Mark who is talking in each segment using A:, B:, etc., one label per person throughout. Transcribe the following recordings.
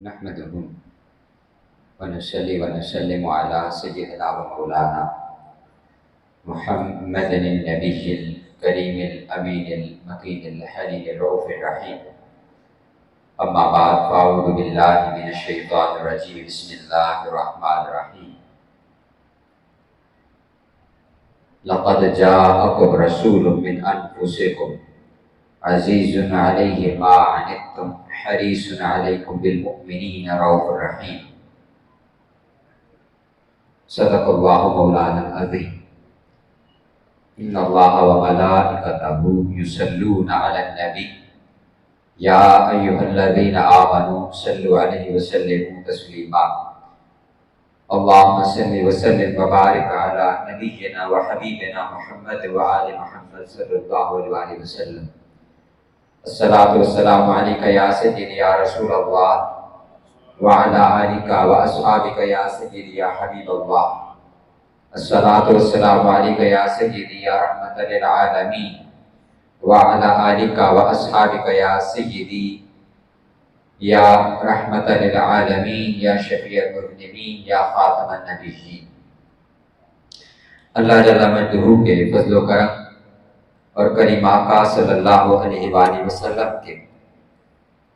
A: نحمده ونصلي ونسلم على سيدنا ومولانا محمد النبي الكريم الأمين المكين الحليم الرؤوف الرحيم. أما بعد فأعوذ بالله من الشيطان الرجيم. بسم الله الرحمن الرحيم. لقد جاءكم رسول من أنفسكم عزيز عليه ما عنتم حريص عليكم بالمؤمنين رؤوف رحيم. صدق الله مولانا العظيم. إن الله وملائكته يصلون على النبي يا أيها الذين آمنوا صلوا عليه وسلموا تسليما. اللهم صل وسلم وبارك على نبينا وحبيبنا محمد وآل محمد صلى الله عليه وسلم. الصلاة والسلام عليك يا سيدي يا رسول الله وعلى آلك وأصحابك يا سيدي يا حبيب الله. الصلاة والسلام عليك يا سيدي يا رحمة للعالمين وعلى آلك وأصحابك يا سيدي یا رحمت للعالمین یا شفیع المذنبین یا خاتم النبیین. اللہ جل مجدہ کے فضل و کرم اور کریم آقا صلی اللہ علیہ وآلہ وسلم کے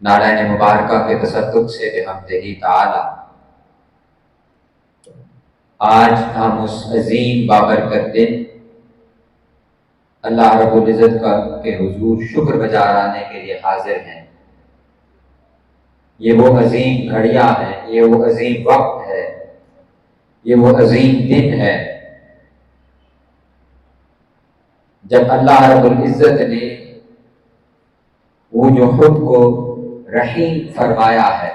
A: نالین مبارکہ کے تصدق سے بحمدہ تعالی آج ہم اس عظیم بابرکت دن اللہ رب العزت کے حضور شکر بجا لانے کے لیے حاضر ہیں. یہ وہ عظیم گھڑیاں ہیں، یہ وہ عظیم وقت ہے، یہ وہ عظیم دن ہے جب اللہ رب العزت نے وہ جو خود کو رحیم فرمایا ہے،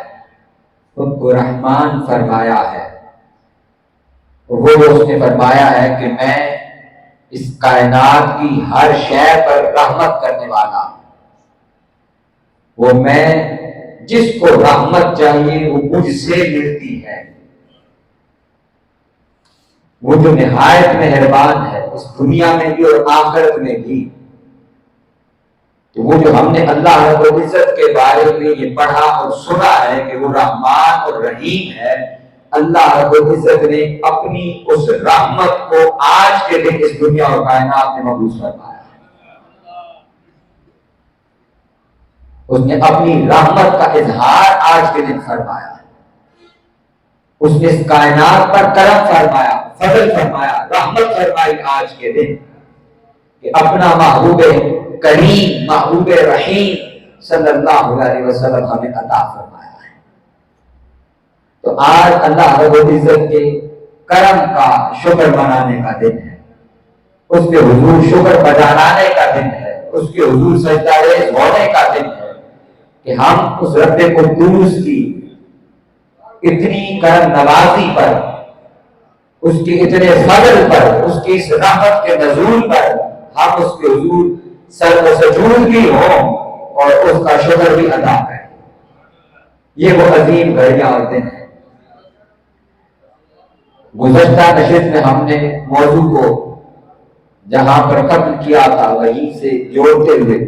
A: خود کو رحمان فرمایا ہے، وہ اس نے فرمایا ہے کہ میں اس کائنات کی ہر شے پر رحمت کرنے والا ہوں. وہ میں جس کو رحمت چاہیے وہ مجھ سے ملتی ہے. وہ جو نہایت مہربان ہے اس دنیا میں بھی اور آخرت میں بھی. تو وہ جو ہم نے اللہ رب العزت کے بارے میں یہ پڑھا اور سنا ہے کہ وہ رحمان اور رحیم ہے، اللہ رب العزت نے اپنی اس رحمت کو آج کے دن اس دنیا اور کائنات میں مبعوث فرمایا. اس نے اپنی رحمت کا اظہار آج کے دن فرمایا. اس نے اس کائنات پر کرم فرمایا، فضل فرمایا، رحمت فرمائی آج کے دن کہ اپنا محبوب کریم، محبوب رحیم صلی اللہ علیہ وسلم ہمیں عطا فرمایا ہے. تو آج اللہ رب العزت کے کرم کا شکر منانے کا دن ہے، اس کے حضور شکر بجانے کا دن ہے، اس کے حضور سجدہ ریز ہونے کا دن ہے کہ ہم اس رب قدوس کی اتنی کرم نوازی پر، اس کے اتنے فضل پر، اس کی اس رحمت کے نزول پر ہم اس کے حضور سر و سجود بھی ہوں اور اس کا شکر بھی ادا کریں. یہ وہ عظیم گھڑیاں اور دن ہے. گزشتہ نشست میں ہم نے موضوع کو جہاں پر ختم کیا تھا وہیں سے جوڑتے ہوئے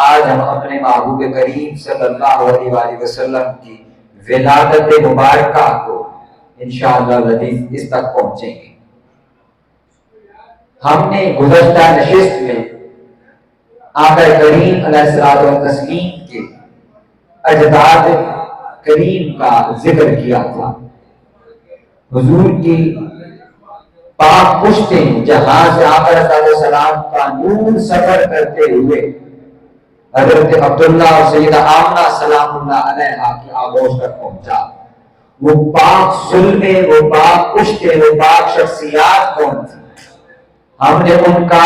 A: آج ہم اپنے محبوب کریم صلی اللہ علیہ وآلہ وسلم کی ولادت مبارکہ کو انشاءاللہ العزیز اس تک پہنچیں گے. ہم نے گزشتہ نشست میں آقا کریم علیہ الصلوۃ والتسلیم کے اجداد کریم کا ذکر کیا تھا. حضور کی پاک پشتیں جہاں سے آقا علیہ السلام کا نور سفر کرتے ہوئے حضرت عبداللہ اور سیدہ آمنہ سلام اللہ علیہا کی آغوش تک پہنچا. وہ پاک سلمے، وہ پاک پشتیں، وہ پاک شخصیات کون تھی؟ ہم نے ان کا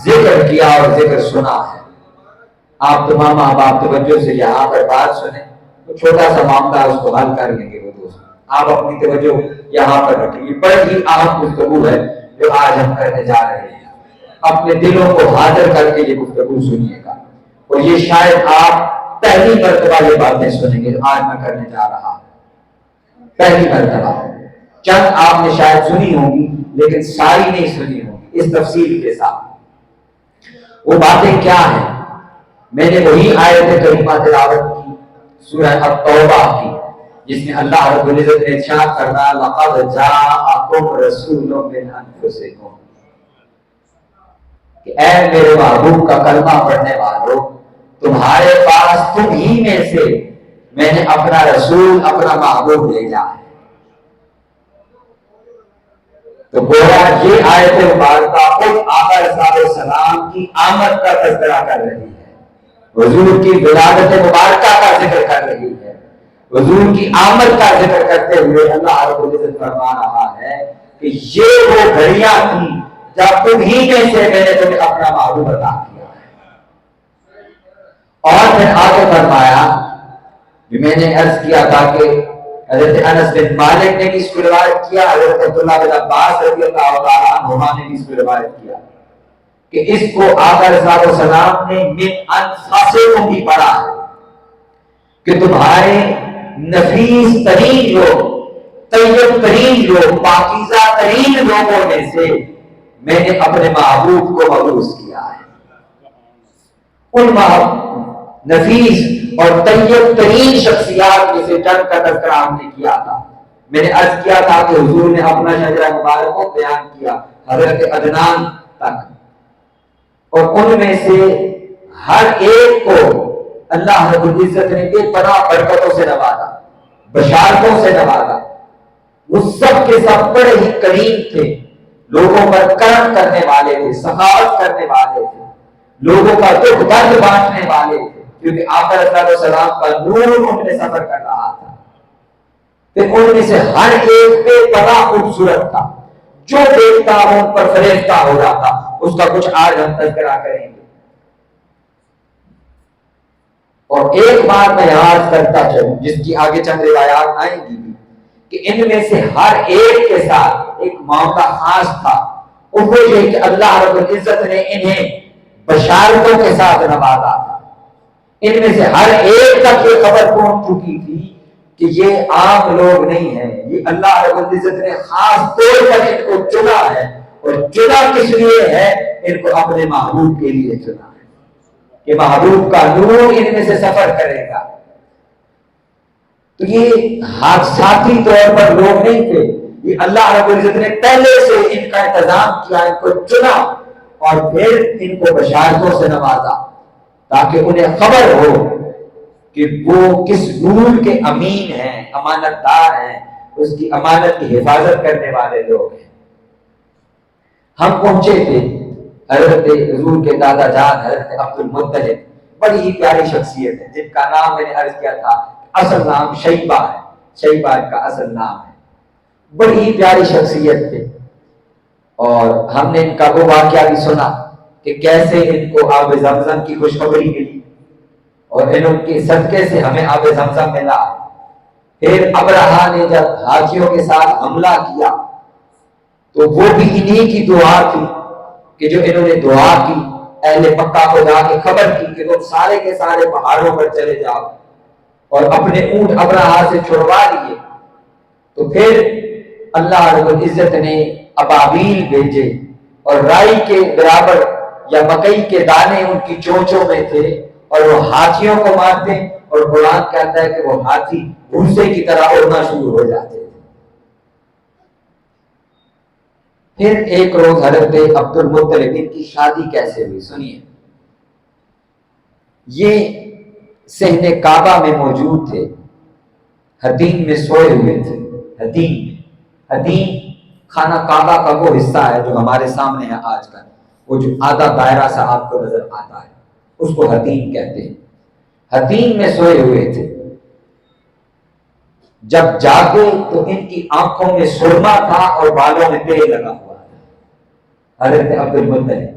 A: ذکر کیا اور ذکر سنا ہے. آپ تمام احباب توجہ سے یہاں پر بات سنیں، تو چھوٹا سا معاملہ اس کو حل کر لیں گے. وہ دوست آپ اپنی توجہ یہاں پر رکھیں. یہ بڑی ہی اہم گفتگو ہے جو آج ہم کرنے جا رہے ہیں. اپنے دلوں کو حاضر کر کے یہ گفتگو سنیے گا اور یہ شاید آپ پہلی مرتبہ یہ باتیں سنیں گے جو آج میں کرنے جا رہا ہوں. پہلی مرتبہ چند آپ نے شاید سنی ہوگی لیکن ساری نہیں سنی ہوگی اس تفصیل کے ساتھ. وہ باتیں کیا ہیں؟ میں نے وہی آیت کریمہ تلاوت کی سورہ التوبہ کی جس میں اللہ رب العزت نے ارشاد فرمایا لقد جاءکم رسول من انفسکم، کہ اے میرے محبوب کا کلمہ پڑھنے والوں، تمہارے پاس تم ہی میں سے میں نے اپنا رسول، اپنا محبوب بھیجا ہے۔ تو گویا یہ آیت مبارکہ خود آقا صلی اللہ علیہ وسلم کی آمد کا تذکرہ کر رہی ہے، حضور کی ولادت مبارکہ کا ذکر کر رہی ہے، حضور کی آمد کا ذکر کرتے ہوئے اللہ رب العزت فرما رہا ہے کہ یہ وہ گھڑیاں تھیں جب تم ہی میں سے میں نے تمہیں اپنا محبوب عطا کیا ہے۔ اور پھر آگے فرمایا، میں نے عرض کیا تھا کہ حضرت انس بن مالک نے بھی اس کو روایت کیا، حضرت عبداللہ بن عباس رضی اللہ تعالیٰ عنہما نے بھی اس کو روایت کیا کہ اس کو آقا صلی اللہ علیہ وسلم نے من انفسکم بھی پڑھا ہے، کہ تمہارے نفیس ترین لوگ، طیب ترین لوگ، پاکیزہ ترین لوگوں میں سے میں نے اپنے محبوب کو مبعوث کیا ہے۔ ان نفیس اور طیب ترین شخصیات میں سے چند کا تذکرہ ہم نے کیا تھا۔ میں نے عرض کیا تھا کہ حضور نے اپنا شجرہ مبارک کو بیان کیا حضرت عدنان تک، اور ان میں سے ہر ایک کو اللہ رب العزت نے بے پناہ برکتوں سے نوازا، بشارتوں سے نوازا۔ وہ سب کے سب بڑے ہی کریم تھے، لوگوں پر کرم کرنے والے تھے، سخاوت کرنے والے تھے، لوگوں کا دکھ درد بانٹنے والے تھے، کیونکہ آقا صلی اللہ علیہ وسلم کا نور ان میں سفر کر رہا تھا۔ پھر ان میں سے ہر ایک بے پناہ خوبصورت تھا، جو دیکھتا وہ ان پر فریفتہ ہو جاتا۔ اس کا کچھ آج ہم تذکرہ کریں گے۔ اور ایک بات میں یاد کرتا چلوں، جس کی آگے چند روایات آئیں گی کہ ان میں سے ہر ایک کے ساتھ ایک معاملہ خاص تھا، وہ یہ کہ اللہ رب العزت نے انہیں بشارتوں کے ساتھ نوازا تھا۔ ان میں سے ہر ایک تک یہ خبر پہنچ چکی تھی کہ یہ عام لوگ نہیں ہیں، یہ اللہ رب العزت نے خاص طور پر ان کو چنا ہے، اور چنا کس لیے ہے؟ ان کو اپنے محبوب کے لیے چنا ہے کہ محبوب کا نور ان میں سے سفر کرے گا۔ تو یہ حادثاتی طور پر لوگ نہیں تھے، یہ اللہ رب العزت نے پہلے سے ان کا انتظام کیا، ان کو چنا اور پھر ان کو بشارتوں سے نوازا تاکہ انہیں خبر ہو کہ وہ کس نور کے امین ہیں، امانت دار ہیں، اس کی امانت کی حفاظت کرنے والے لوگ ہیں۔ ہم پہنچے تھے حضرت حضور کے دادا جان حضرت عبد المطلب، بڑی ہی پیاری شخصیت ہے، جن کا نام میں نے عرض کیا تھا اصل نام شیبہ ہے، شیبہ ان کا اصل نام ہے۔ بڑی ہی پیاری شخصیت تھے، اور ہم نے ان کا وہ واقعہ بھی سنا کہ کیسے ان کو آب زمزم کی خوشخبری ملی اور ان کے صدقے سے ہمیں آب زمزم ملا۔ پھر ابرہا نے جب حاجیوں کے ساتھ حملہ کیا تو وہ بھی انہی کی دعا تھی کہ جو انہوں نے دعا کی، اہل مکہ کو جا کے خبر کی کہ تم سارے کے سارے پہاڑوں پر چلے جاؤ، اور اپنے اونٹ ابرہا سے چھڑوا لیے۔ تو پھر اللہ رب العزت نے ابابیل بھیجے، اور رائی کے برابر یا مکئی کے دانے ان کی چونچوں میں تھے، اور وہ ہاتھیوں کو مارتے، اور قرآن کہتا ہے کہ وہ ہاتھی بھوسے کی طرح اڑنا شروع ہو جاتے تھے۔ پھر ایک روز حضرت عبد المطلب کی شادی کیسے ہوئی سنیے۔ یہ صحن کعبہ میں موجود تھے، حتیم میں سوئے ہوئے تھے۔ حتیم خانہ کعبہ کا وہ حصہ ہے جو ہمارے سامنے ہے آج کل، وہ جو آدھا دائرہ سا آپ کو نظر آتا ہے، اس کو حتیم کہتے ہیں۔ حتیم میں سوئے ہوئے تھے، جب جاگے تو ان کی آنکھوں میں سرما تھا اور بالوں میں تیل لگا ہوا تھا۔ حضرت عبد المطلب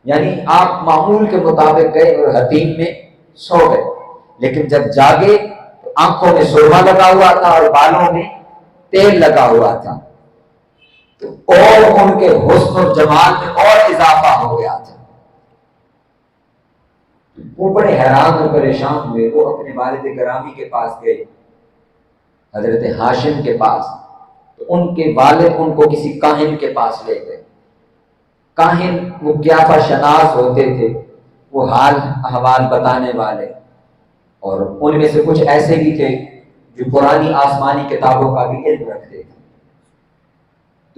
A: یعنی آپ معمول کے مطابق گئے اور حتیم میں سو گئے، لیکن جب جاگے تو آنکھوں میں سرما لگا ہوا تھا اور بالوں میں تیل لگا ہوا تھا، تو اور ان کے حسن و جمال میں اور اضافہ ہو گیا تھا۔ وہ بڑے حیران اور پریشان ہوئے، وہ اپنے والد گرامی کے پاس گئے، حضرت ہاشم کے پاس، تو ان کے والد ان کو کسی کاہن کے پاس لے گئے۔ کاہن وہ قیافہ شناس ہوتے تھے، وہ حال احوال بتانے والے، اور ان میں سے کچھ ایسے بھی تھے جو پرانی آسمانی کتابوں کا بھی علم رکھتے تھے۔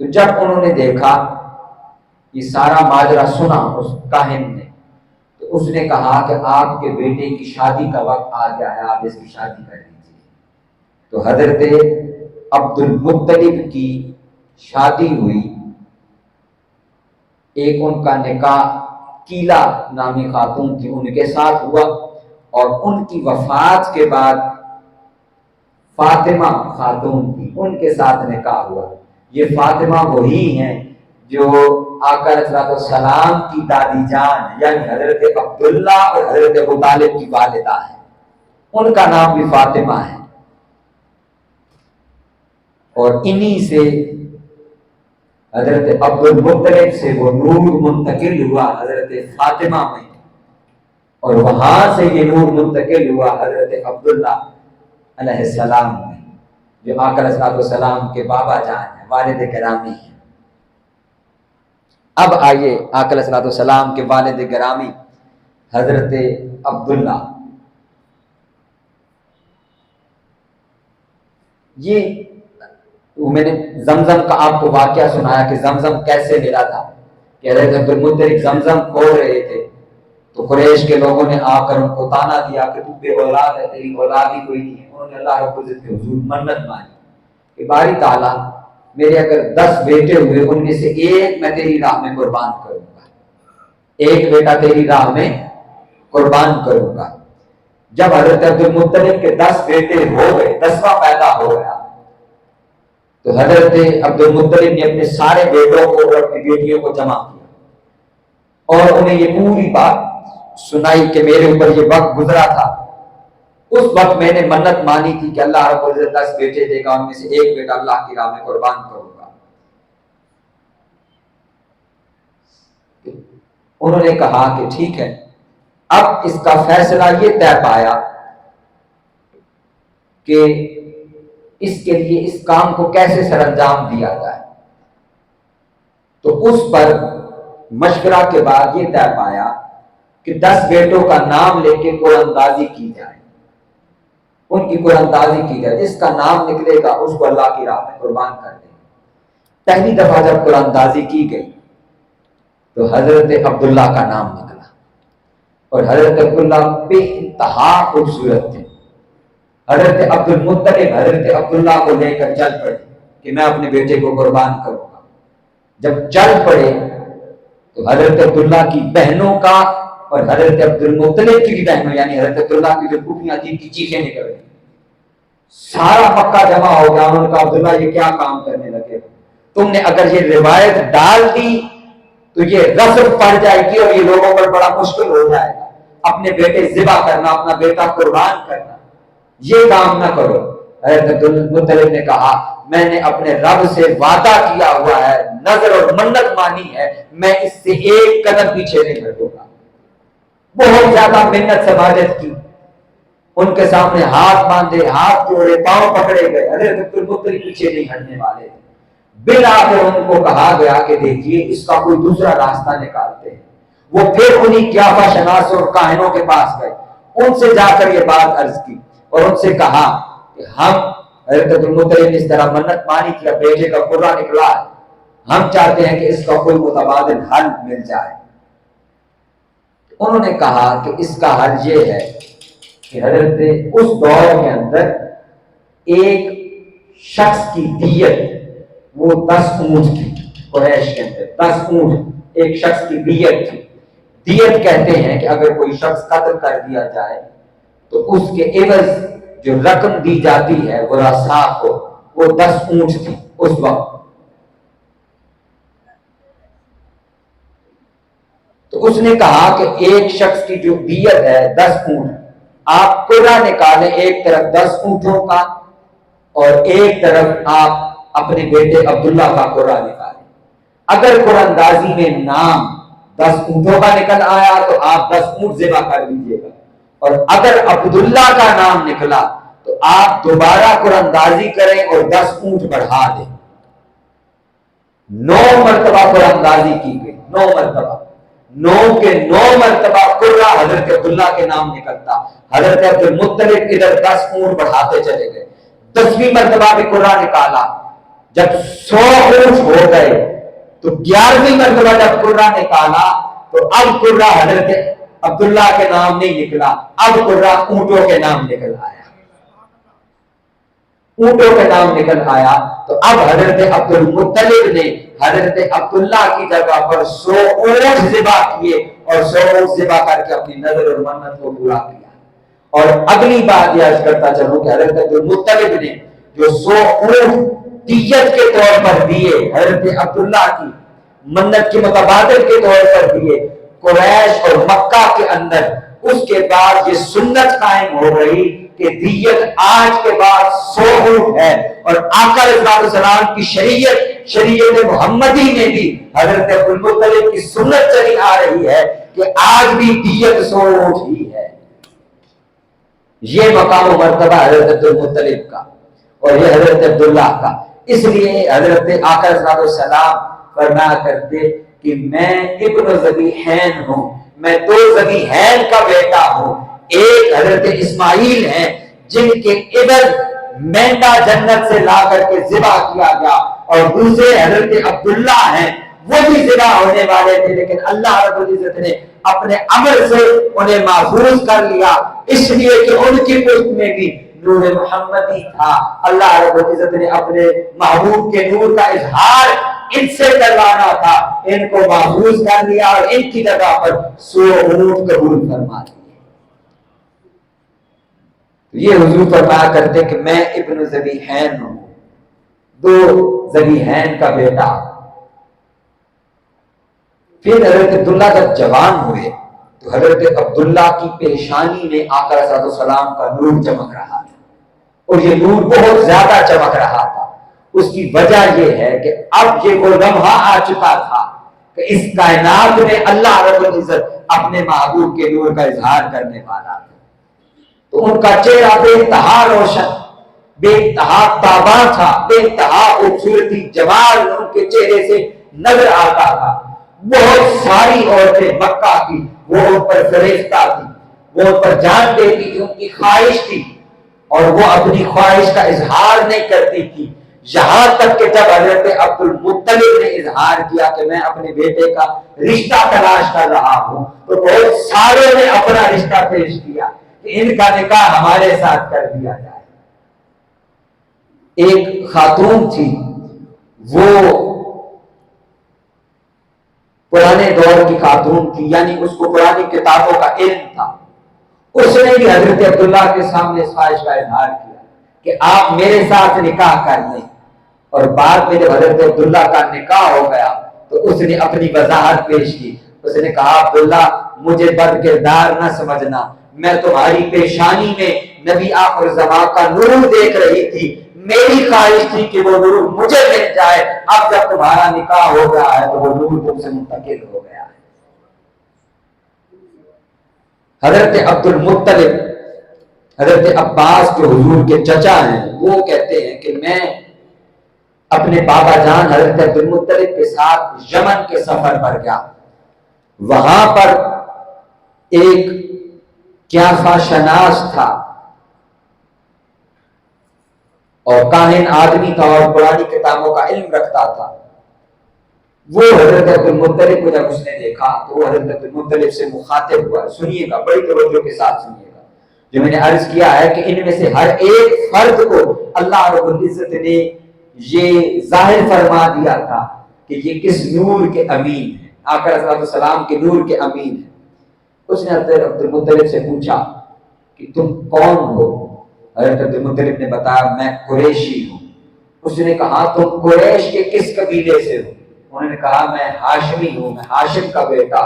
A: تو جب انہوں نے دیکھا یہ سارا ماجرا سنا اس کاہن نے، تو اس نے کہا کہ آپ کے بیٹے کی شادی کا وقت آ گیا ہے، آپ اس کی شادی کر دیجیے۔ تو حضرت عبد المطلب کی شادی ہوئی، ایک ان کا نکاح کیلا نامی خاتون تھی ان کے ساتھ ہوا، اور ان کی وفات کے بعد فاطمہ خاتون تھی ان کے ساتھ نکاح ہوا۔ یہ فاطمہ وہی ہیں جو آقا علیہ السلام کی دادی جان یعنی حضرت عبداللہ اور حضرت ابو طالب کی والدہ ہے، ان کا نام بھی فاطمہ ہے۔ اور انہی سے حضرت عبد المطلب سے وہ نور منتقل ہوا حضرت فاطمہ میں، اور وہاں سے یہ نور منتقل ہوا حضرت عبداللہ علیہ السلام میں، جو آقا علیہ السلام کے بابا جان ہیں، والد گرامی ہیں۔ اب آئیے آقا علیہ السلام کے والد گرامی حضرت عبداللہ، یہ میں نے زمزم کا آپ کو واقعہ سنایا کہ زمزم کیسے ملا تھا، کہ حضرت عبد المطلب زمزم کھول رہے تھے تو قریش کے لوگوں نے آ کر ان کو تانا دیا کہ تو بے اولاد ہے، تیری اولاد ہی کوئی نہیں ہے۔ انہوں نے اللہ رب العزت کے حضور منت مانی کہ باری تعالیٰ میرے اگر 10 بیٹے ہوئے ان میں سے ایک میں تیری راہ میں قربان کروں گا، ایک بیٹا تیری راہ میں قربان کروں گا۔ جب حضرت عبد المطلب کے 10 بیٹے ہو گئے، 10واں پیدا ہو گیا، تو حضرت عبد المطلب نے اپنے سارے بیٹوں کو اور اپنی بیٹیوں کو جمع کیا اور انہیں یہ پوری بات سنائی کہ میرے اوپر یہ وقت گزرا تھا، اس وقت میں نے منت مانی تھی کہ اللہ رب العزت 10 بیٹے دے گا، ان میں سے ایک بیٹا اللہ کی راہ میں قربان کروں گا۔ انہوں نے کہا کہ ٹھیک ہے، اب اس کا فیصلہ یہ طے پایا کہ اس کے لیے اس کام کو کیسے سر انجام دیا جائے۔ تو اس پر مشورہ کے بعد یہ طے پایا کہ 10 بیٹوں کا نام لے کے قرآن اندازی کی جائے، ان کی قرآن اندازی کی جائے، جس کا نام نکلے گا اس کو اللہ کی راہ میں قربان کر دیں۔ پہلی دفعہ جب قرآن اندازی کی گئی تو حضرت عبداللہ کا نام نکلا، اور حضرت عبداللہ بے انتہا خوبصورت تھے۔ حضرت عبد المطلب حضرت عبداللہ کو لے کر چل پڑے کہ میں اپنے بیٹے کو قربان کروں گا۔ جب چل پڑے تو حضرت عبداللہ کی بہنوں کا اور حضرت عبد المطلب کی بھی بہنوں یعنی حضرت عبداللہ کی جو پھوپھیاں تھیں کی چیخیں نکل گئی، سارا مکہ جمع ہو گیا۔ انہوں نے کہا عبداللہ یہ کیا کام کرنے لگے، تم نے اگر یہ روایت ڈال دی تو یہ رسم پڑ جائے گی اور یہ لوگوں پر بڑا مشکل ہو جائے گا، اپنے بیٹے ذبح کرنا، اپنا بیٹا قربان کرنا، یہ کام نہ کرو۔ حضرت عبد المطلب نے کہا میں نے اپنے رب سے وعدہ کیا ہوا ہے، نظر اور منت مانی ہے، میں اس سے ایک قدم پیچھے نہیں ہٹوں گا۔ بہت زیادہ محنت سماجت کی، ان کے سامنے ہاتھ باندھے، ہاتھ جوڑے، پاؤں پکڑے گئے، حضرت عبد المطلب پیچھے نہیں ہٹنے والے تھے۔ بالآخر ان کو کہا گیا کہ دیکھیے اس کا کوئی دوسرا راستہ نکالتے ہیں۔ وہ پھر انہی قیافہ شناس اور کاہنوں کے پاس گئے، ان سے جا کر یہ بات عرض کی اور ان سے کہا کہ ہم حضرت عبد المطلب نے اس طرح منت مانی کہ بیٹے کا قرہ نکلا ہے، ہم چاہتے ہیں کہ اس کا کوئی متبادل حل مل جائے۔ انہوں نے کہا کہ اس کا حل یہ ہے کہ حضرت اس دور کے اندر ایک شخص کی دیت وہ 10 اونٹ تھی، قریش کے اندر 10 اونٹ ایک شخص کی دیت تھی۔ دیت کہتے ہیں کہ اگر کوئی شخص قتل کر دیا جائے تو اس کے عوض جو رقم دی جاتی ہے وہ رسا کو، وہ 10 اونٹ تھی اس وقت۔ تو اس نے کہا کہ ایک شخص کی جو دیت ہے 10 اونٹ، آپ قرہ نکالیں ایک طرف 10 اونٹوں کا اور ایک طرف آپ اپنے بیٹے عبداللہ کا قرہ نکالیں۔ اگر قرآن اندازی میں نام 10 اونٹوں کا نکل آیا تو آپ 10 اونٹ ذبح کر دیجیے گا، اور اگر عبداللہ کا نام نکلا تو آپ دوبارہ قرآن اندازی کریں اور 10 اونٹ بڑھا دیں۔ 9 مرتبہ قرآن اندازی کی گئی، 9 مرتبہ، 9 کے 9 مرتبہ قرہ حضرت عبداللہ کے نام نکلتا. حضرت عبد المطلب ادھر 10 اونٹ بڑھاتے چلے گئے. 10ویں مرتبہ بھی قرہ نکالا. جب 100 اونٹ ہو گئے تو 11ویں مرتبہ جب قرہ نکالا تو اب قرہ حضرت عبداللہ کے نام نہیں نکلا, اب قرہ اونٹوں کے نام نکل آیا. اونٹوں کے نام نکل آیا تو اب حضرت عبد المطلب نے حضرت عبداللہ کی جگہ پر 100 اونٹ ذبح کیے اور 100 اونٹ ذبح کر کے اپنی نظر اور منت کو پورا کیا. اور اگلی بات یہ عرض کرتا چلوں کہ حضرت عبد المطلب نے جو 100 اونٹ دیت کے طور پر دیے, حضرت عبداللہ کی منت کی متبادل کے طور پر دیے قریش اور مکہ کے اندر, اس کے بعد یہ سنت قائم ہو گئی کہ دیت آج کے بعد 100 اونٹ ہے. اور آقا علیہ السلام کی شریعت محمدی میں بھی حضرت عبد المطلب کی سنت چلی آ رہی ہے کہ آج بھی دیت 100 اونٹ ہی ہے. یہ مقام و مرتبہ حضرت عبد المطلب کا اور یہ حضرت عبداللہ کا. اس لیے حضرت آقا علیہ السلام فرمایا کرتے کہ میں ابن ذبیحین ہوں, میں 2 ذبیحین کا بیٹا ہوں. ایک حضرت اسماعیل ہیں جن کے ادھر مینڈا جنت سے لا کر کے ذبح کیا گیا, اور دوسرے حضرت عبداللہ ہیں وہ بھی ذبح ہونے والے تھے, لیکن اللہ رب العزت نے اپنے امر سے انہیں محفوظ کر لیا, اس لیے کہ ان کی پشت میں بھی نور محمدی تھا. اللہ رب العزت نے اپنے محبوب کے نور کا اظہار ان سے کروانا تھا, ان کو محفوظ کر لیا اور ان کی جگہ پر 100 اونٹ قبول فرما دیا. یہ حضور فرمایا کرتے کہ میں ابن ذبیحین ہوں, 2 ذبیحین کا بیٹا. پھر حضرت عبداللہ جب جوان ہوئے تو حضرت عبداللہ کی پیشانی میں آقا علیہ السلام کا نور چمک رہا تھا, اور یہ نور بہت زیادہ چمک رہا تھا. اس کی وجہ یہ ہے کہ اب یہ وہ لمحہ آ چکا تھا کہ اس کائنات میں اللہ رب العزت اپنے محبوب کے نور کا اظہار کرنے والا تھا. تو ان کا چہرہ بے انتہا روشن, بے انتہا تاباں تھا, بے انتہا خوبصورتی جمال ان کے چہرے سے نظر آتا تھا. بہت ساری عورتیں مکہ کی وہ ان پر فریفتہ تھی, وہ ان پر جان دیتی تھی, ان کی خواہش تھی, اور وہ اپنی خواہش کا اظہار نہیں کرتی تھی. یہاں تک کہ جب حضرت عبد المطلب نے اظہار کیا کہ میں اپنے بیٹے کا رشتہ تلاش کر رہا ہوں, تو بہت سارے نے اپنا رشتہ پیش کیا کہ ان کا نکاح ہمارے ساتھ کر دیا جائے. ایک خاتون تھی, وہ پرانے دور کی خاتون تھی, یعنی اس کو پرانی کتابوں کا علم تھا. اس نے بھی حضرت عبداللہ کے سامنے خواہش کا اظہار کیا کہ آپ میرے ساتھ نکاح کر لیں. اور بعد میں جب حضرت عبداللہ کا نکاح ہو گیا تو اس نے اپنی وضاحت پیش کی. اس نے کہا عبداللہ مجھے بد کردار نہ سمجھنا, میں تمہاری پیشانی میں نبی آخر زمان کا نور دیکھ رہی تھی, میری خواہش تھی کہ وہ نور مجھے مل جائے. اب جب تمہارا نکاح ہو گیا ہے تو وہ نور تم سے منتقل ہو گیا ہے. حضرت عبد المطلب, حضرت عباس جو حضور کے چچا ہیں, وہ کہتے ہیں کہ میں اپنے بابا جان حضرت عبد المطلب کے ساتھ یمن کے سفر پر گیا. وہاں پر ایک قیافہ شناس تھا اور کاہن آدمی تھا اور پرانی کتابوں کا علم رکھتا تھا. وہ حضرت عبد المطلب کو جب اس نے دیکھا تو وہ حضرت عبد المطلب سے مخاطب ہوا. سنیے گا, بڑی توجہ کے ساتھ سنیے گا. جو میں نے عرض کیا ہے کہ ان میں سے ہر ایک فرد کو اللہ رب العزت نے یہ ظاہر فرما دیا تھا کہ یہ کس نور کے امین ہے, آقا علیہ السلام کے نور کے امین ہے. اس نے حضرت عبد المطلب سے پوچھا کہ تم کون ہو؟ حضرت عبد المطلب نے بتایا میں قریشی ہوں. اس نے کہا تم قریش کے کس قبیلے سے ہو؟ انہوں نے کہا میں ہاشمی ہوں, میں ہاشم کا بیٹا.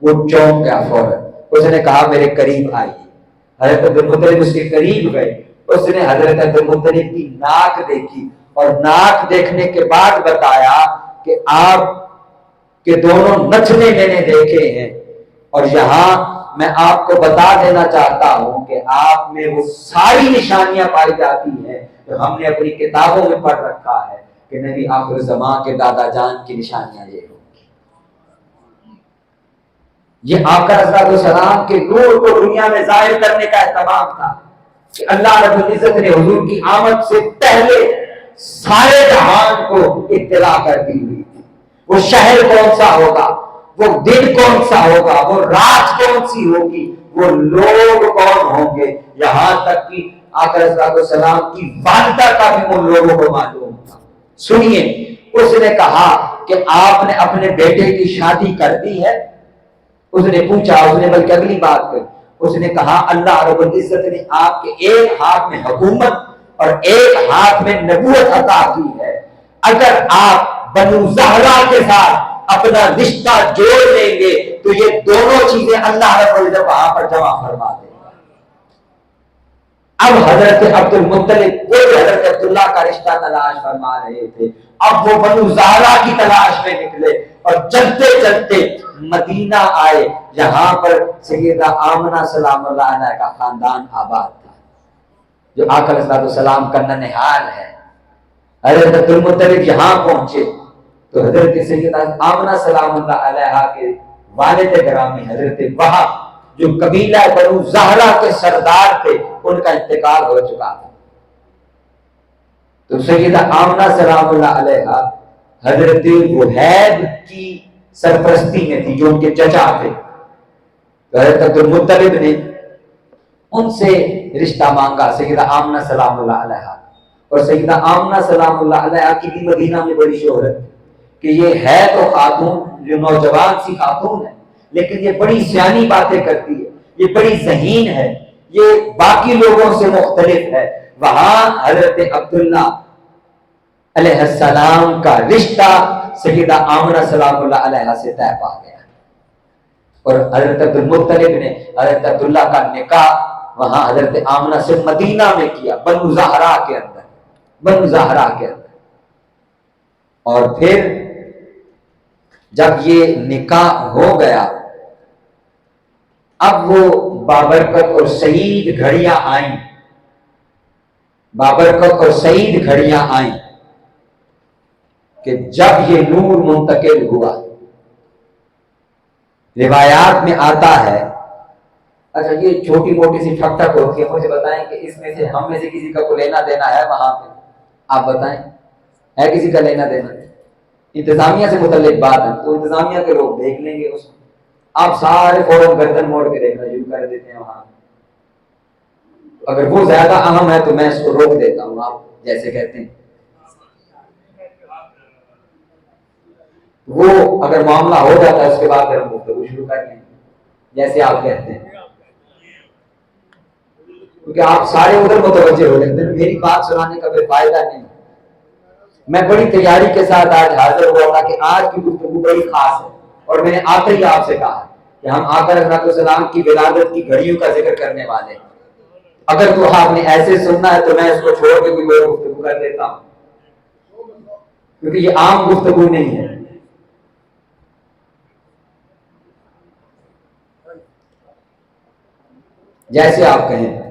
A: وہ چونک گیا فوراً. اس نے کہا میرے قریب آئیے. حضرت عبد المطلب اس کے قریب گئے. اس نے حضرت عبد المطلب کی ناک دیکھی اور ناک دیکھنے کے بعد بتایا کہ آپ کے دونوں نچنے میں نے دیکھے ہیں, اور یہاں میں آپ کو بتا دینا چاہتا ہوں کہ آپ میں وہ ساری نشانیاں پائی جاتی ہیں جو ہم نے اپنی کتابوں میں پڑھ رکھا ہے کہ نبی آخر زمان کے دادا جان کی نشانیاں یہ ہوں. یہ آقا حضرت السلام کے نور کو دنیا میں ظاہر کرنے کا اہتمام تھا کہ اللہ رب العزت نے حضور کی آمد سے پہلے سارے جہان کو اطلاع کر دی ہوئی تھی. وہ شہر کون سا ہوگا، وہ دن کون سا ہوگا، وہ رات کون سی ہوگی، وہ لوگ کون ہوں گے، یہاں تک کہ آقا حضرت السلام کی والدہ کا بھی ان لوگوں کو معلوم تھا. سنیے، اس نے کہا کہ آپ نے اپنے بیٹے کی شادی کر دی ہے؟ اس نے پوچھا، اس نے بلکہ اگلی بات کہی، اس نے کہا اللہ رب العزت نے آپ کے ایک ہاتھ میں حکومت اور ایک ہاتھ میں نبوت عطا کی ہے، اگر آپ بنو زہرا کے ساتھ اپنا رشتہ جوڑ لیں گے تو یہ دونوں چیزیں اللہ رب العزت وہاں پر جمع فرما دیں گے. اب حضرت عبد المطلب وہ حضرت عبداللہ کا رشتہ تلاش فرما رہے تھے، اب وہ بنو زہرا کی تلاش میں نکلے اور چلتے چلتے مدینہ آئے، جہاں پر سیدہ آمنہ سلام اللہ علیہ کا خاندان آباد تھا، جو آقا علیہ السلام کا ننھال ہے. حضرت عبد المطلب یہاں پہنچے تو حضرت سیدہ آمنہ سلام اللہ علیہ کے والد گرامی حضرت وہب جو قبیلہ بنو زہرا کے سردار تھے، ان کا انتقال ہو چکا تھا. تو سیدہ آمنہ سلام اللہ علیہ حضرت وہیب کی سرپرستی میں تھی، جو ان کے چچا تھے. تو حضرت عبد المطلب نے ان سے رشتہ مانگا سیدہ آمنہ سلام اللہ علیہ، اور سیدہ آمنہ سلام اللہ علیہ کی بھی مدینہ میں بڑی شہرت کہ یہ ہے تو خاتون، جو نوجوان سی خاتون ہے، لیکن یہ بڑی سیانی باتیں کرتی ہے، یہ بڑی ذہین ہے، یہ باقی لوگوں سے مختلف ہے. وہاں حضرت عبداللہ علیہ السلام کا رشتہ سیدہ آمنہ سلام اللہ علیہ سے طے پا گیا، اور حضرت عبد المطلب نے حضرت عبداللہ کا نکاح وہاں حضرت آمنہ سے مدینہ میں کیا، بنو زہرا کے اندر، بنو زہرا کے اندر. اور پھر جب یہ نکاح ہو گیا، اب وہ بابرکت اور سعید گھڑیاں آئیں، بابرکت اور سعید گھڑیاں آئیں کہ جب یہ نور منتقل ہوا. روایات میں آتا ہے، اچھا یہ چھوٹی موٹی سی ٹھک ٹھک ہوتی ہے، مجھے بتائیں کہ اس میں سے ہم میں سے کسی کا کوئی لینا دینا ہے وہاں پہ؟ آپ بتائیں، ہے کسی کا لینا دینا؟ انتظامیہ سے متعلق بات ہے تو انتظامیہ کے لوگ دیکھ لیں گے اس کو. آپ سارے فوراً گردن موڑ کے دیکھنا شروع کر دیتے ہیں وہاں. اگر وہ زیادہ اہم ہے تو میں اس کو روک دیتا ہوں، آپ جیسے کہتے ہیں. وہ اگر معاملہ ہو جاتا ہے اس کے بعد پھر ہم گفتگو شروع کر لیں جیسے آپ کہتے ہیں، کیونکہ آپ سارے ادھر متوجہ ہو جاتے ہیں، میری بات سنانے کا کوئی فائدہ نہیں. میں بڑی تیاری کے ساتھ آج حاضر ہوا تھا کہ آج کی گفتگو بڑی خاص ہے، اور میں نے آتے ہی آپ سے کہا کہ ہم آقا علیہ السلام کی ولادت کی گھڑیوں کا ذکر کرنے والے ہیں. اگر تو آپ نے ایسے سننا ہے تو میں اس کو چھوڑ کے کوئی اور گفتگو کر دیتا ہوں، کیونکہ یہ عام گفتگو نہیں ہے. جیسے آپ کہیں.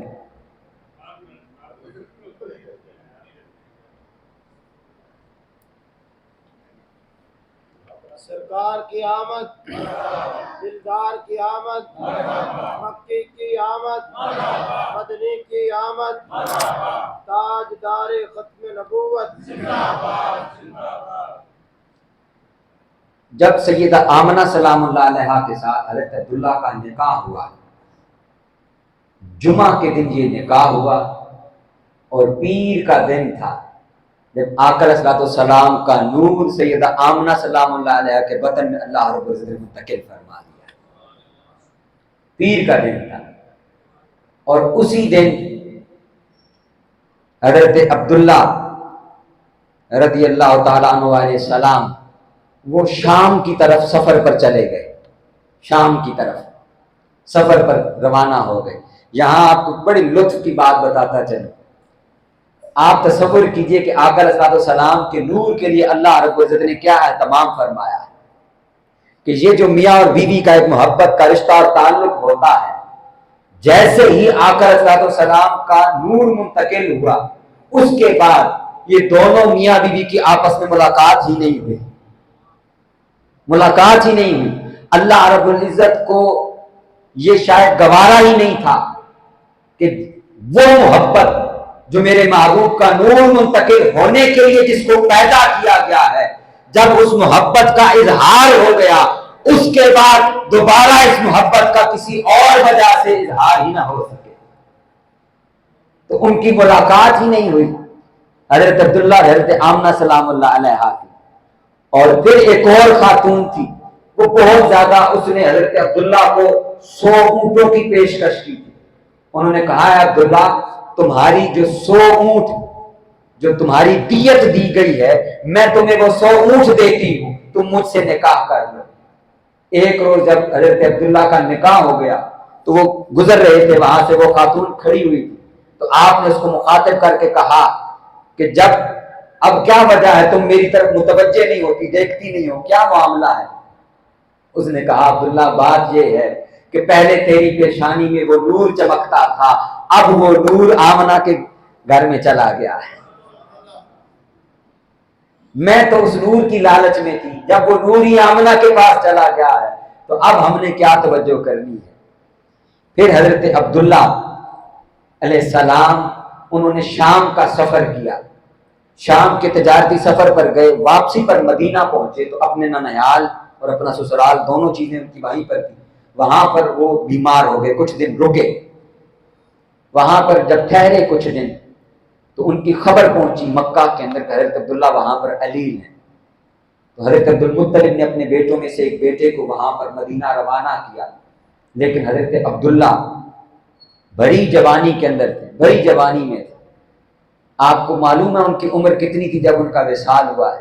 B: سرکار کی آمد، دلدار کی آمد، مکی کی آمد، مدنی کی آمد، تاجدار ختم نبوت.
A: جب سیدہ آمنہ سلام اللہ علیہ کے ساتھ حضرت عبداللہ کا نکاح ہوا، جمعہ کے دن یہ نکاح ہوا، اور پیر کا دن تھا جب آقا علیہ السلام کا نور سیدہ آمنہ سلام اللہ علیہ کے بطن میں اللہ رب العزت نے منتقل فرما دیا. پیر کا دن تھا، اور اسی دن حضرت عبداللہ رضی اللہ تعالیٰ عنہ علیہ السلام وہ شام کی طرف سفر پر چلے گئے، شام کی طرف سفر پر روانہ ہو گئے. یہاں آپ کو بڑی لطف کی بات بتاتا چلوں. آپ تصور کیجئے کہ آقا علیہ السلام کے نور کے لیے اللہ رب العزت نے کیا اہتمام فرمایا ہے کہ یہ جو میاں اور بیوی کا ایک محبت کا رشتہ اور تعلق ہوتا ہے، جیسے ہی آقا علیہ السلام کا نور منتقل ہوا اس کے بعد یہ دونوں میاں بیوی کی آپس میں ملاقات ہی نہیں ہوئی، ملاقات ہی نہیں ہوئی. اللہ رب العزت کو یہ شاید گوارا ہی نہیں تھا کہ وہ محبت جو میرے محبوب کا نور منتقل ہونے کے لیے جس کو پیدا کیا گیا ہے، جب اس محبت کا اظہار ہو گیا، اس کے بعد دوبارہ اس محبت کا کسی اور وجہ سے اظہار ہی نہ ہو سکے، تو ان کی ملاقات ہی نہیں ہوئی حضرت عبداللہ حضرت آمنہ سلام اللہ علیہا کی۔ اور پھر ایک اور خاتون تھی، وہ بہت زیادہ، اس نے حضرت عبداللہ کو 100 اونٹوں کی پیشکش کی تھی۔ انہوں نے کہا ہے عبداللہ، تمہاری جو 100 اونٹ جو تمہاری دیت دی گئی ہے، میں تمہیں وہ 100 اونٹ دیتی ہوں، تم مجھ سے نکاح کر لو۔ ایک روز جب حضرت عبداللہ کا نکاح ہو گیا تو وہ گزر رہے تھے، وہاں سے وہ خاتون کھڑی ہوئی تھی، تو آپ نے اس کو مخاطب کر کے کہا کہ جب اب کیا وجہ ہے تم میری طرف متوجہ نہیں ہوتی، دیکھتی نہیں ہو، کیا معاملہ ہے؟ اس نے کہا عبداللہ بات یہ ہے کہ پہلے تیری پیشانی میں وہ نور چمکتا تھا، اب وہ نور آمنہ کے گھر میں چلا گیا ہے۔ میں تو اس نور کی لالچ میں تھی، جب وہ نور ہی آمنہ کے پاس چلا گیا ہے تو اب ہم نے کیا توجہ کرنی ہے۔ پھر حضرت عبداللہ علیہ السلام انہوں نے شام کا سفر کیا، شام کے تجارتی سفر پر گئے، واپسی پر مدینہ پہنچے تو اپنے ننیال اور اپنا سسرال دونوں چیزیں ان کی وہیں پر تھی، وہاں پر وہ بیمار ہو گئے، کچھ دن رکے۔ وہاں پر جب ٹھہرے کچھ دن تو ان کی خبر پہنچی مکہ کے اندر کہ حضرت عبداللہ وہاں پر علیل ہیں، تو حضرت عبدالمطلب نے اپنے بیٹوں میں سے ایک بیٹے کو وہاں پر مدینہ روانہ کیا، لیکن حضرت عبداللہ بڑی جوانی کے اندر تھے، بڑی جوانی میں تھے۔ آپ کو معلوم ہے ان کی عمر کتنی تھی جب ان کا وصال ہوا ہے؟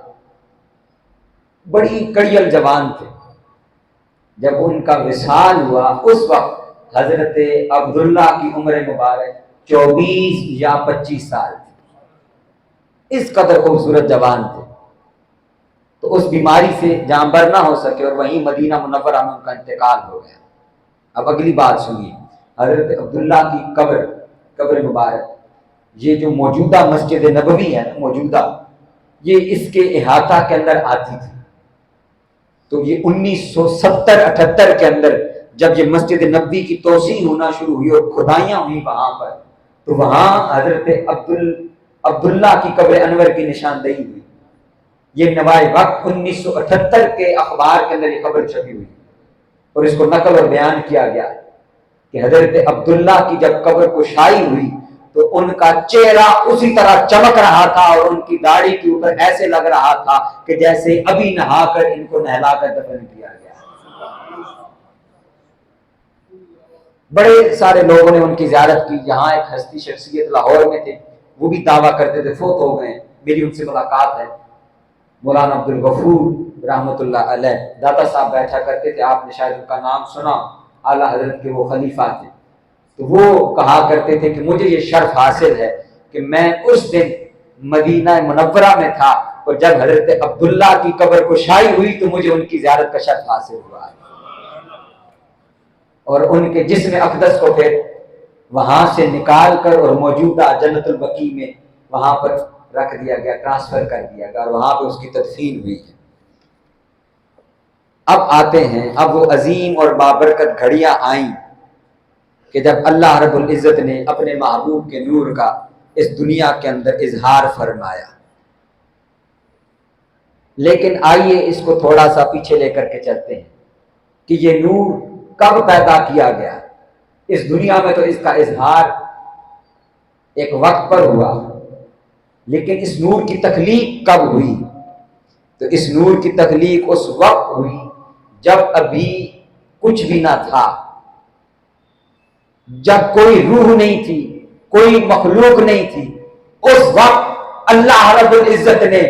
A: بڑی کڑیل جوان تھے۔ جب ان کا وصال ہوا اس وقت حضرت عبداللہ کی عمر مبارک 24 یا 25 سال تھی، اس قدر خوبصورت جوان تھے۔ تو اس بیماری سے جاں بر نہ ہو سکے اور وہیں مدینہ منورہ میں ان کا انتقال ہو گیا۔ اب اگلی بات سنیے، حضرت عبداللہ کی قبر مبارک، یہ جو موجودہ مسجد نبوی ہے موجودہ، یہ اس کے احاطہ کے اندر آتی تھی۔ تو یہ 1970-78 کے اندر جب یہ مسجد نبوی کی توسیع ہونا شروع ہوئی اور کھدائیاں ہوئی وہاں پر، تو وہاں حضرت عبداللہ کی قبر انور کی نشاندہی ہوئی۔ یہ نوائے وقت 1978 کے اخبار کے اندر یہ خبر چھپی ہوئی اور اس کو نقل اور بیان کیا گیا کہ حضرت عبداللہ کی جب قبر کشائی ہوئی تو ان کا چہرہ اسی طرح چمک رہا تھا اور ان کی داڑھی کے اوپر ایسے لگ رہا تھا کہ جیسے ابھی نہا کر ان کو نہلا کر دفن کیا گیا۔ بڑے سارے لوگوں نے ان کی زیارت کی۔ یہاں ایک ہستی شخصیت لاہور میں تھے، وہ بھی دعویٰ کرتے تھے، فوت ہو گئے، میری ان سے ملاقات ہے، مولانا عبدالغفور رحمۃ اللہ علیہ، داتا صاحب بیٹھا کرتے تھے، آپ نے شاید ان کا نام سنا، اعلیٰ حضرت کے وہ خلیفہ تھے۔ تو وہ کہا کرتے تھے کہ مجھے یہ شرف حاصل ہے کہ میں اس دن مدینہ منورہ میں تھا اور جب حضرت عبداللہ کی قبر کشائی ہوئی تو مجھے ان کی زیارت کا شرف حاصل ہوا ہے، اور ان کے جسم اقدس کو پھر وہاں سے نکال کر اور موجودہ جنت البقیع میں وہاں پر رکھ دیا گیا، ٹرانسفر کر دیا گیا اور وہاں پہ اس کی تدفین ہوئی ہے۔ اب آتے ہیں، اب وہ عظیم اور بابرکت گھڑیاں آئیں کہ جب اللہ رب العزت نے اپنے محبوب کے نور کا اس دنیا کے اندر اظہار فرمایا۔ لیکن آئیے اس کو تھوڑا سا پیچھے لے کر کے چلتے ہیں کہ یہ نور کب پیدا کیا گیا۔ اس دنیا میں تو اس کا اظہار ایک وقت پر ہوا، لیکن اس نور کی تخلیق کب ہوئی؟ تو اس نور کی تخلیق اس وقت ہوئی جب ابھی کچھ بھی نہ تھا، جب کوئی روح نہیں تھی، کوئی مخلوق نہیں تھی۔ اس وقت اللہ رب العزت نے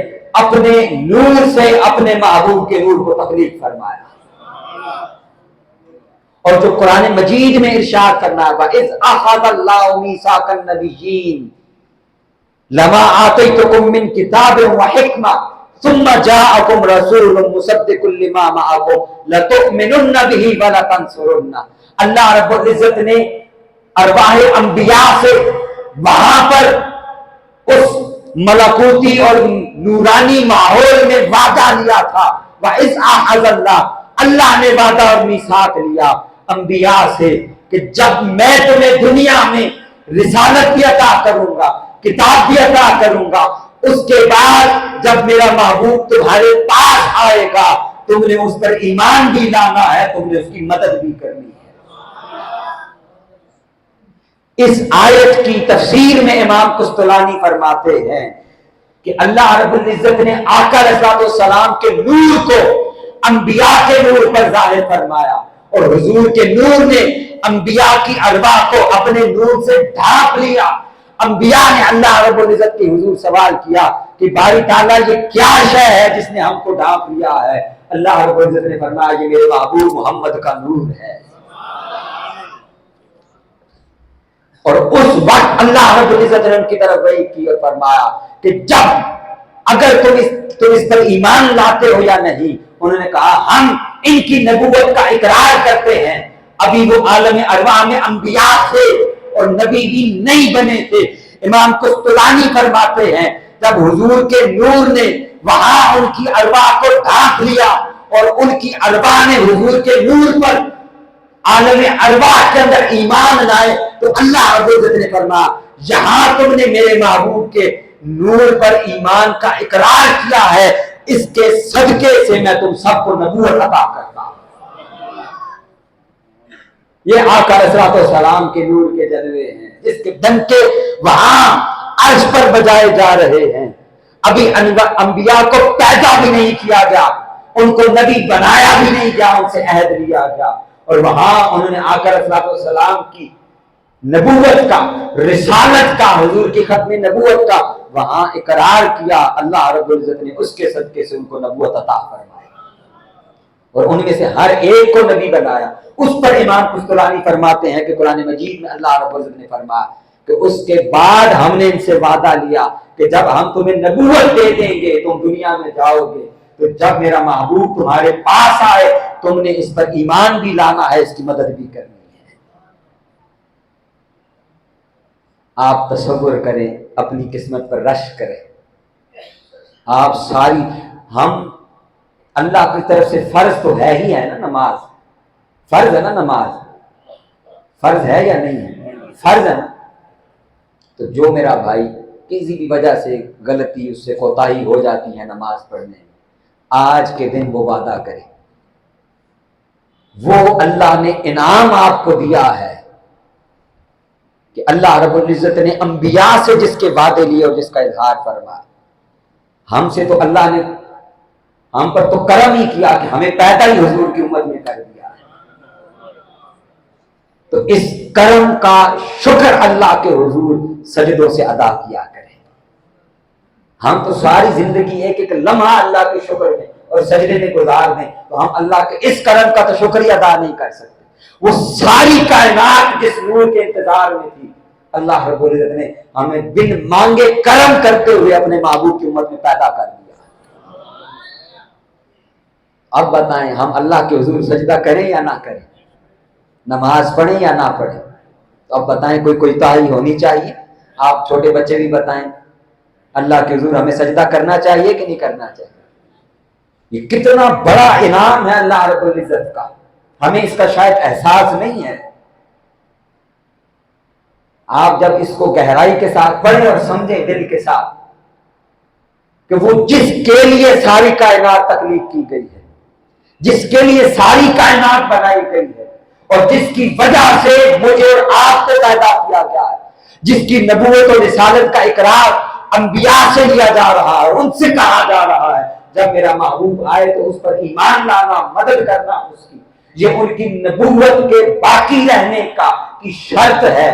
A: اپنے نور سے اپنے محبوب کے نور کو تخلیق فرمایا، اور جو قرآن مجید میں ارشاد کرنا ہے وَإِذْ أَخَذَ اللَّهُ مِيثَاقَ النَّبِيِّينَ لَمَا آتَيْتُكُم مِّن كِتَابٍ وَحِكْمَةٍ ثُمَّ جَاءَكُمْ رَسُولٌ مُصَدِّقٌ لِّمَا مَعَكُمْ لَتُؤْمِنُنَّ بِهِ وَلَتَنصُرُنَّهُ۔ اللہ رب العزت نے ارواح انبیاء سے وہاں پر اس ملکوتی اور نورانی ماحول میں وعدہ لیا تھا۔ وَإِذْ أَخَذَ اللَّهُ، اللہ نے وعدہ اور میثاق لیا انبیاء سے کہ جب میں تمہیں دنیا میں رسالت بھی عطا کروں گا، کتاب بھی عطا کروں گا، اس کے بعد جب میرا محبوب تمہارے پاس آئے گا تم نے اس پر ایمان بھی لانا ہے، تم نے اس کی مدد بھی کرنی ہے۔ اس آیت کی تفسیر میں امام قسطلانی فرماتے ہیں کہ اللہ رب العزت نے آقا علیہ الصلوۃ والسلام کے نور کو انبیاء کے نور پر ظاہر فرمایا، اور حضور کے نور نے انبیاء کی ارواح کو اپنے نور سے ڈھانپ لیا۔ انبیاء نے اللہ رب العزت کے حضور سوال کیا کہ باری تعالیٰ یہ کیا شے ہے جس نے ہم کو ڈھانپ لیا ہے؟ اللہ رب العزت نے فرمایا یہ میرے محبوب محمد کا نور ہے۔ اور اس وقت اللہ رب العزت نے ان کی طرف وحی کی اور فرمایا کہ جب اگر تم اس پر ایمان لاتے ہو یا نہیں، انہوں نے کہا ہم ان کی نبوت کا اقرار کرتے ہیں، ابھی وہ عالم ارواح میں انبیاء تھے اور نبی بھی نہیں بنے تھے۔ امام قسطلانی فرماتے ہیں جب حضور کے نور نے وہاں ان کی ارواح کو ڈھانپ لیا اور ان کی ارواح نے حضور کے نور پر عالم ارواح کے اندر ایمان لائے، تو اللہ رب العزت نے فرمایا یہاں تم نے میرے محبوب کے نور پر ایمان کا اقرار کیا ہے، اس کے صدقے سے میں تم سب کو نبوت عطا کرتا ہوں۔ یہ آقا علیہ الصلوۃ والسلام کے نور کے جلوے ہیں جس کے ڈنکے وہاں عرش پر بجائے جا رہے ہیں۔ ابھی انبیاء کو پیدا بھی نہیں کیا گیا، ان کو نبی بنایا بھی نہیں گیا، ان سے عہد لیا گیا، اور وہاں انہوں نے آقا علیہ الصلوۃ والسلام کی نبوت کا، رسالت کا، حضور کی ختم نبوت کا وہاں اقرار کیا۔ اللہ رب العزت نے اس کے صدقے سے ان کو نبوت عطا فرمائی اور ان میں سے ہر ایک کو نبی بنایا۔ اس پر امام قسطلانی فرماتے ہیں کہ قرآن مجید میں اللہ رب العزت نے فرمایا کہ اس کے بعد ہم نے ان سے وعدہ لیا کہ جب ہم تمہیں نبوت دے دیں گے تم دنیا میں جاؤ گے، تو جب میرا محبوب تمہارے پاس آئے تم نے اس پر ایمان بھی لانا ہے، اس کی مدد بھی کرنی ہے۔ آپ تصور کریں، اپنی قسمت پر رشک کریں، آپ ساری ہم اللہ کی طرف سے فرض تو ہے ہی ہے نا، نماز فرض ہے نا، نماز فرض ہے یا نہیں ہے؟ فرض ہے نا۔ تو جو میرا بھائی کسی بھی وجہ سے غلطی، اس سے کوتاہی ہو جاتی ہے نماز پڑھنے میں، آج کے دن وہ وعدہ کرے، وہ اللہ نے انعام آپ کو دیا ہے کہ اللہ رب العزت نے انبیاء سے جس کے وعدے لیے اور جس کا اظہار فرمایا، ہم سے تو اللہ نے ہم پر تو کرم ہی کیا کہ ہمیں پیدا ہی حضور کی امت میں کر دیا ہے۔ تو اس کرم کا شکر اللہ کے حضور سجدوں سے ادا کیا کریں۔ ہم تو ساری زندگی ایک ایک لمحہ اللہ کے شکر میں اور سجدے میں گزار دیں تو ہم اللہ کے اس کرم کا تو شکریہ ادا نہیں کر سکتے۔ وہ ساری کائنات جس نور کے انتظار میں تھی، اللہ رب العزت نے ہمیں بن مانگے کرم کرتے ہوئے اپنے محبوب کی امت میں پیدا کر دیا۔ اب بتائیں ہم اللہ کے حضور سجدہ کریں یا نہ کریں، نماز پڑھیں یا نہ پڑھیں؟ تو اب بتائیں کوئی کوتاہی ہونی چاہیے؟ آپ چھوٹے بچے بھی بتائیں اللہ کے حضور ہمیں سجدہ کرنا چاہیے کہ نہیں کرنا چاہیے؟ یہ کتنا بڑا انعام ہے اللہ رب العزت کا، ہمیں اس کا شاید احساس نہیں ہے۔ آپ جب اس کو گہرائی کے ساتھ پڑھیں اور سمجھیں دل کے ساتھ کہ وہ جس کے لیے ساری کائنات تخلیق کی گئی ہے، جس کے لیے ساری کائنات بنائی گئی ہے، اور جس کی وجہ سے مجھے اور آپ کو پیدا کیا گیا ہے، جس کی نبوت اور رسالت کا اقرار انبیاء سے لیا جا رہا ہے، ان سے کہا جا رہا ہے جب میرا محبوب آئے تو اس پر ایمان لانا، مدد کرنا اس کی، یہ ان کی نبوت کے باقی رہنے کی شرط ہے۔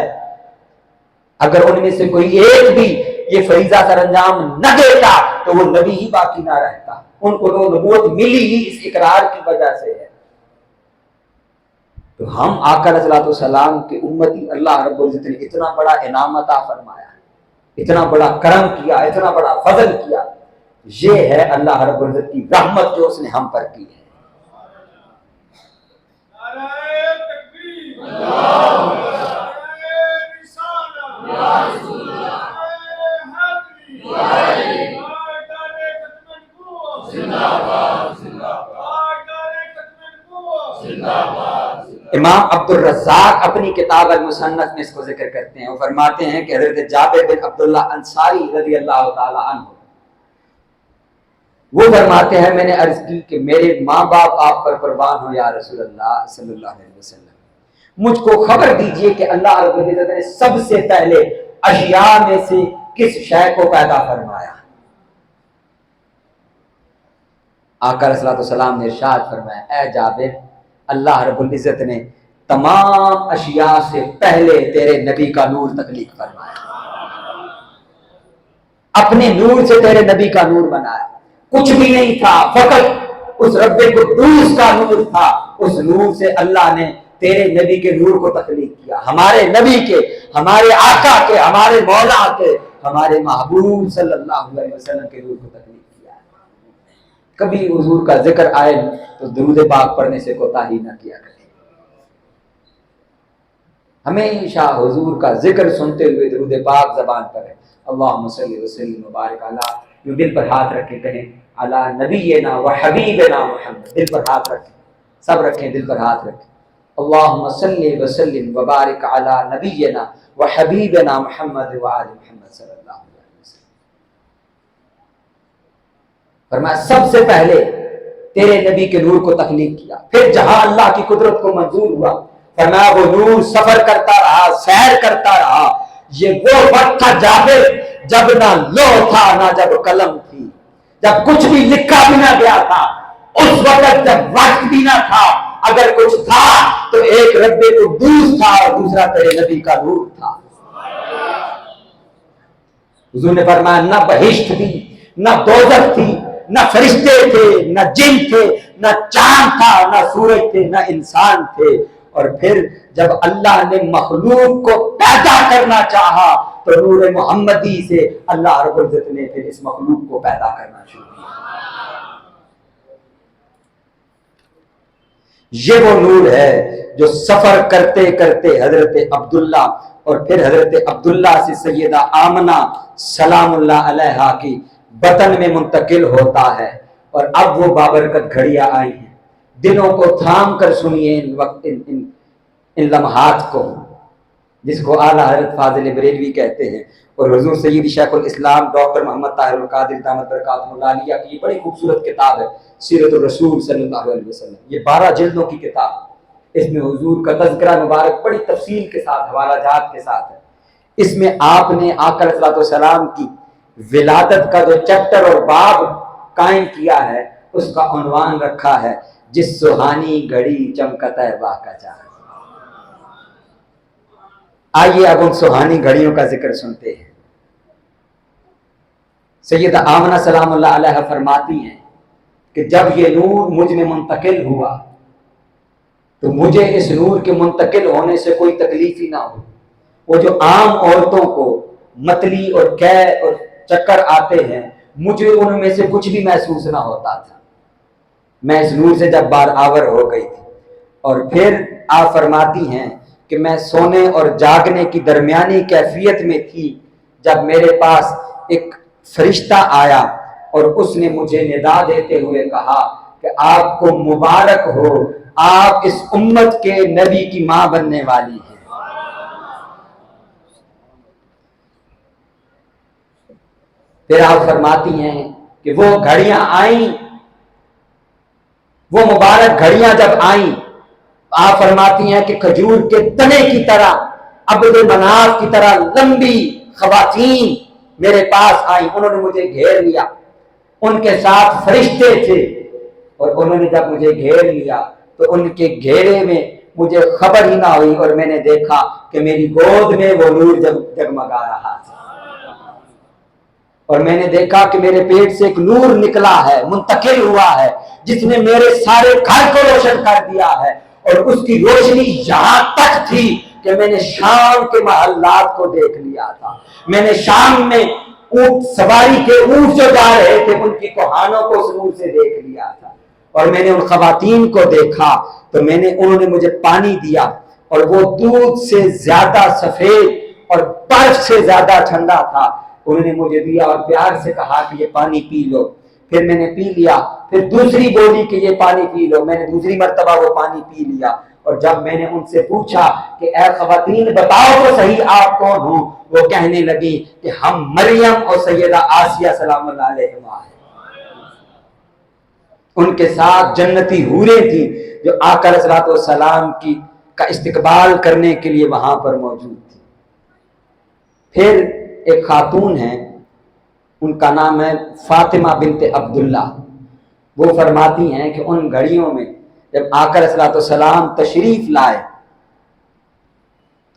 A: اگر ان میں سے کوئی ایک بھی یہ فریضہ سر انجام نہ دیتا تو وہ نبی ہی باقی نہ رہتا، ان کو تو نبوت ملی ہی اس اقرار کی وجہ سے ہے۔ تو ہم آقا علیہ الصلوۃ والسلام کے امتی، اللہ رب العزت نے اتنا بڑا انعام عطا فرمایا، اتنا بڑا کرم کیا، اتنا بڑا فضل کیا، یہ ہے اللہ رب العزت کی رحمت جو اس نے ہم پر کی ہے۔ امام عبد الرزاق اپنی کتاب المصنف میں اس کو ذکر کرتے ہیں. وہ فرماتے ہیں کہ حضرت جابر بن عبداللہ انصاری رضی اللہ تعالی عنہ وہ فرماتے ہیں میں نے عرض کی کہ میرے ماں باپ آپ پر قربان ہو یا رسول اللہ صلی اللہ علیہ وسلم، مجھ کو خبر دیجئے کہ اللہ رب العزت نے سب سے پہلے اشیاء میں سے کس شے کو پیدا فرمایا؟ آقا علیہ الصلوۃ والسلام نے ارشاد فرمایا اے جابر، اللہ رب العزت نے تمام اشیاء سے پہلے تیرے نبی کا نور تخلیق فرمایا، اپنے نور سے تیرے نبی کا نور بنایا. کچھ بھی نہیں تھا، فقط اس رب قدوس کا نور تھا. اس نور سے اللہ نے تیرے نبی کے نور کو تخلیق کیا، ہمارے نبی کے، ہمارے آقا کے، ہمارے مولا کے، ہمارے محبوب صلی اللہ علیہ وسلم کے نور کو تخلیق کیا. کبھی حضور کا ذکر آئے تو درود پاک پڑھنے سے کوتاہی نہ کیا کرے. ہمیشہ حضور کا ذکر سنتے ہوئے درود پاک زبان پر ہے. اللہم صلی وسلم وبارک علی، جو دل پر ہاتھ رکھے کہیں علی نبینا و حبیبنا محمد. دل پر ہاتھ رکھیں، سب رکھیں، دل پر ہاتھ رکھیں. اللہم صلی وسلم وبارک علی نبینا و حبیبنا محمد و آل محمد صلی اللہ علیہ وسلم. فرمایا سب سے پہلے تیرے نبی کے نور کو تخلیق کیا. پھر جہاں اللہ کی قدرت کو منظور ہوا، فرمایا وہ نور سفر کرتا رہا، سیر کرتا رہا. یہ وہ وقت تھا جابر جب نہ لوح تھا نہ جب قلم تھی، جب کچھ بھی لکھا بھی نہ گیا تھا. اس وقت جب وقت بھی نہ تھا، اگر کچھ تھا تو ایک رب قدوس تھا اور دوسرا تیرے نبی کا نور تھا. حضور نے فرمایا نہ بہشت تھی، نہ دوزخ تھی، نہ فرشتے تھے، نہ جن تھے، نہ چاند تھا، نہ سورج تھے، نہ انسان تھے. اور پھر جب اللہ نے مخلوق کو پیدا کرنا چاہا تو نور محمدی سے اللہ رب العزت نے پھر اس مخلوق کو پیدا کرنا شروع کیا. یہ وہ نور ہے جو سفر کرتے کرتے حضرت عبداللہ اور پھر حضرت عبداللہ سے سیدہ آمنہ سلام اللہ علیہا کی بطن میں منتقل ہوتا ہے. اور اب وہ بابرکت گھڑیاں آئی ہیں. دلوں کو تھام کر سنیے ان لمحات کو، جس کو اعلیٰ حضرت فاضل بریلوی کہتے ہیں. اور حضور سید شیخ الاسلام ڈاکٹر محمد طاہر القادری دامت برکاتہ اللہ علیہ کی یہ بڑی خوبصورت کتاب ہے سیرت الرسول صلی اللہ علیہ وسلم. یہ 12 جلدوں کی کتاب، اس میں حضور کا تذکرہ مبارک بڑی تفصیل کے ساتھ، حوالہ جات کے ساتھ ہے. اس میں آپ نے آقا علیہ الصلوۃ والسلام کی ولادت کا جو چیپٹر اور باب قائم کیا ہے اس کا عنوان رکھا ہے جس سہانی گھڑی چمکتا ہے واہ کا چاند. آئیے اب ان سہانی گھڑیوں کا ذکر سنتے ہیں. سیدہ آمنہ سلام اللہ علیہ فرماتی ہیں کہ جب یہ نور مجھ میں منتقل ہوا تو مجھے اس نور کے منتقل ہونے سے کوئی تکلیف ہی نہ ہو. وہ جو عام عورتوں کو متلی اور قے اور چکر آتے ہیں، مجھے ان میں سے کچھ بھی محسوس نہ ہوتا تھا. میں اس نور سے جب بار آور ہو گئی تھی. اور پھر آپ فرماتی ہیں کہ میں سونے اور جاگنے کی درمیانی کیفیت میں تھی جب میرے پاس ایک فرشتہ آیا اور اس نے مجھے ندا دیتے ہوئے کہا کہ آپ کو مبارک ہو، آپ اس امت کے نبی کی ماں بننے والی ہیں. پھر آپ فرماتی ہیں کہ وہ گھڑیاں آئیں، وہ مبارک گھڑیاں جب آئیں، آپ فرماتی ہیں کہ کھجور کے تنے کی طرح، عبد مناف کی طرح لمبی خواتین میرے پاس آئیں. انہوں نے مجھے گھیر لیا، ان کے ساتھ فرشتے تھے، اور انہوں نے جب مجھے گھیر لیا تو ان کے گھیرے میں مجھے خبر ہی نہ ہوئی اور میں نے دیکھا کہ میری گود میں وہ نور جگمگا رہا تھا. اور میں نے دیکھا کہ میرے پیٹ سے ایک نور نکلا ہے، منتقل ہوا ہے، جس نے میرے سارے گھر کو روشن کر دیا ہے. اور اس کی روشنی یہاں تک تھی کہ میں نے شام کے محلات کو دیکھ لیا تھا. میں نے شام میں اونٹ سواری کے اونٹ جو جا رہے تھے ان کی کوہانوں کو اس نور سے دیکھ لیا تھا. اور میں نے ان خواتین کو دیکھا تو انہوں نے مجھے پانی دیا، اور وہ دودھ سے زیادہ سفید اور برف سے زیادہ ٹھنڈا تھا. انہوں نے مجھے دیا اور پیار سے کہا کہ یہ پانی پی لو. پھر میں نے پی لیا. پھر دوسری بولی کہ یہ پانی پی لو. میں نے دوسری مرتبہ وہ پانی پی لیا.
C: اور جب میں نے ان سے پوچھا کہ اے خواتین بتاؤ تو صحیح آپ کون ہو، وہ کہنے لگی کہ ہم مریم اور سیدہ آسیہ سلام اللہ علیہما ہیں۔ ان کے ساتھ جنتی حوریں تھیں جو آقا علیہ الصلوۃ والسلام کا استقبال کرنے کے لیے وہاں پر موجود تھی۔ پھر ایک خاتون ہیں، ان کا نام ہے فاطمہ بنت عبداللہ، وہ فرماتی ہیں کہ ان گھڑیوں میں جب آقا علیہ الصلوۃ والسلام تشریف لائے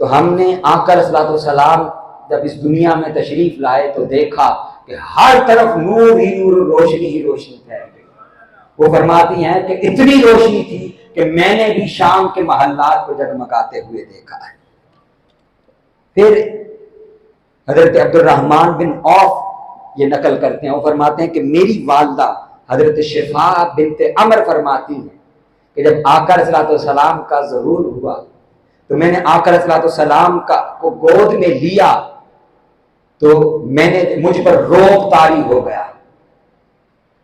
C: تو ہم نے آقا علیہ الصلوۃ والسلام جب اس دنیا میں تشریف لائے تو دیکھا کہ ہر طرف نور ہی نور، روشنی ہی روشنی پھیل گئی۔ وہ فرماتی ہیں کہ اتنی روشنی تھی کہ میں نے بھی شام کے محلات کو جگمگاتے ہوئے دیکھا ہے۔ پھر حضرت عبد الرحمن بن عوف یہ نقل کرتے ہیں، وہ فرماتے ہیں کہ میری والدہ حضرت شفاء بنت عمر فرماتی ہیں کہ جب آقا علیہ الصلوۃ والسلام کا ظہور ہوا تو میں نے آقا علیہ الصلوۃ والسلام کو گود میں لیا تو مجھ پر روب طاری ہو گیا،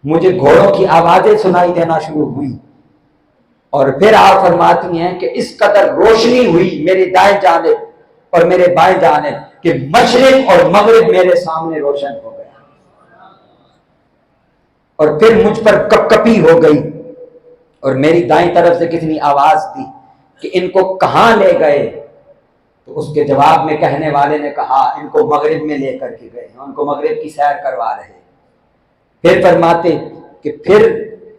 C: مجھے گھوڑوں کی آوازیں سنائی دینا شروع ہوئی، اور پھر آپ فرماتی ہیں کہ اس قدر روشنی ہوئی میری دائیں جانب اور میرے بائیں جانب کہ مشرق اور مغرب میرے سامنے روشن ہو گیا، اور پھر مجھ پر کپ کپی ہو گئی، اور میری دائیں طرف سے کسی نے آواز دی کہ ان کو کہاں لے گئے؟ تو اس کے جواب میں کہنے والے نے کہا ان کو مغرب میں لے کر کے گئے، ان کو مغرب کی سیر کروا رہے۔ پھر فرماتے کہ پھر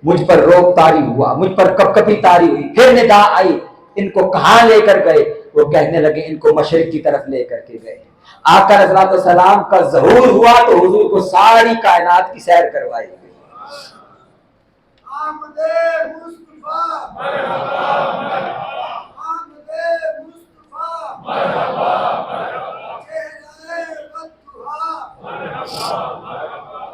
C: مجھ پر روب طاری ہوا، مجھ پر کپ کپی طاری ہوئی، پھر ندا آئی ان کو کہاں لے کر گئے؟ وہ کہنے لگے ان کو مشرق کی طرف لے کر کے گئے۔ آقا علیہ الصلوۃ والسلام کا ظہور ہوا تو حضور کو ساری کائنات کی سیر کروائی گئی۔
B: آمد مصطفیٰ مرحبا مرحبا، آمد مصطفیٰ مرحبا مرحبا، چہرہ بددعا مرحبا مرحبا۔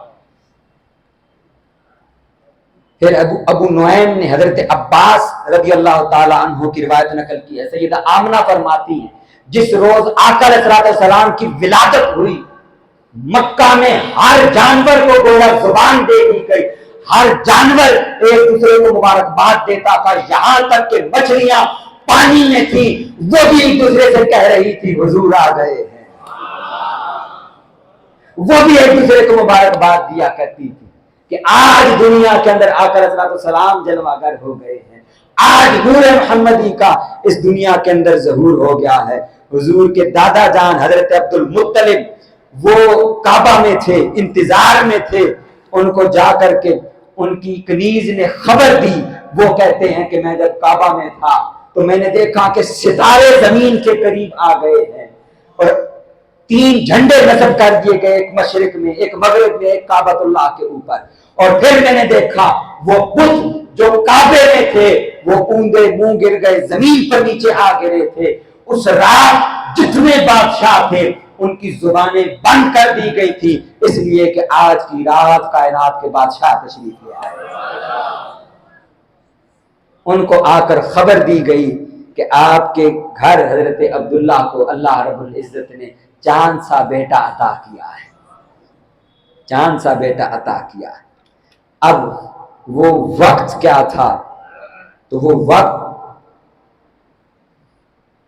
C: پھر ابو نعیم نے حضرت عباس رضی اللہ تعالی عنہ کی روایت نقل کی ہے، سیدہ آمنہ فرماتی ہیں جس روز آقا علیہ الصلوۃ والسلام کی ولادت ہوئی مکہ میں ہر جانور کو گویا زبان دے دی گئی، ہر جانور ایک دوسرے کو مبارکباد دیتا تھا، یہاں تک کہ مچھلیاں پانی میں تھی وہ بھی ایک دوسرے سے کہہ رہی تھی حضور آ گئے ہیں، وہ بھی ایک دوسرے کو مبارکباد دیا کرتی تھی کہ آج دنیا کے اندر آقا علیہ الصلوۃ والسلام جلوہ گر ہو گئے ہیں، آج نور محمدی کا اس دنیا کے اندر ظہور ہو گیا ہے۔ حضور کے دادا جان حضرت عبد المطلب وہ کعبہ میں تھے، انتظار میں تھے، ان کو جا کر کے ان کی کنیز نے خبر دی، وہ کہتے ہیں کہ میں جب کعبہ میں تھا تو میں نے دیکھا کہ ستارے زمین کے قریب آ گئے ہیں اور 3 جھنڈے نصب کر دیے گئے، ایک مشرق میں، ایک مغرب میں، ایک کعبۃ اللہ کے اوپر، اور پھر میں نے دیکھا وہ بت جو کعبے میں تھے وہ اوندے منہ گر گئے، زمین پر نیچے آ گرے تھے۔ اس رات جتنے بادشاہ تھے ان کی زبانیں بند کر دی گئی تھی، اس لیے کہ آج کی رات کائنات کے بادشاہ تشریف لے آئے۔ ان کو آ کر خبر دی گئی کہ آپ کے گھر حضرت عبداللہ کو اللہ رب العزت نے چاند سا بیٹا عطا کیا ہے، چاند سا بیٹا عطا کیا ہے۔ اب وہ وقت کیا تھا؟ تو وہ وقت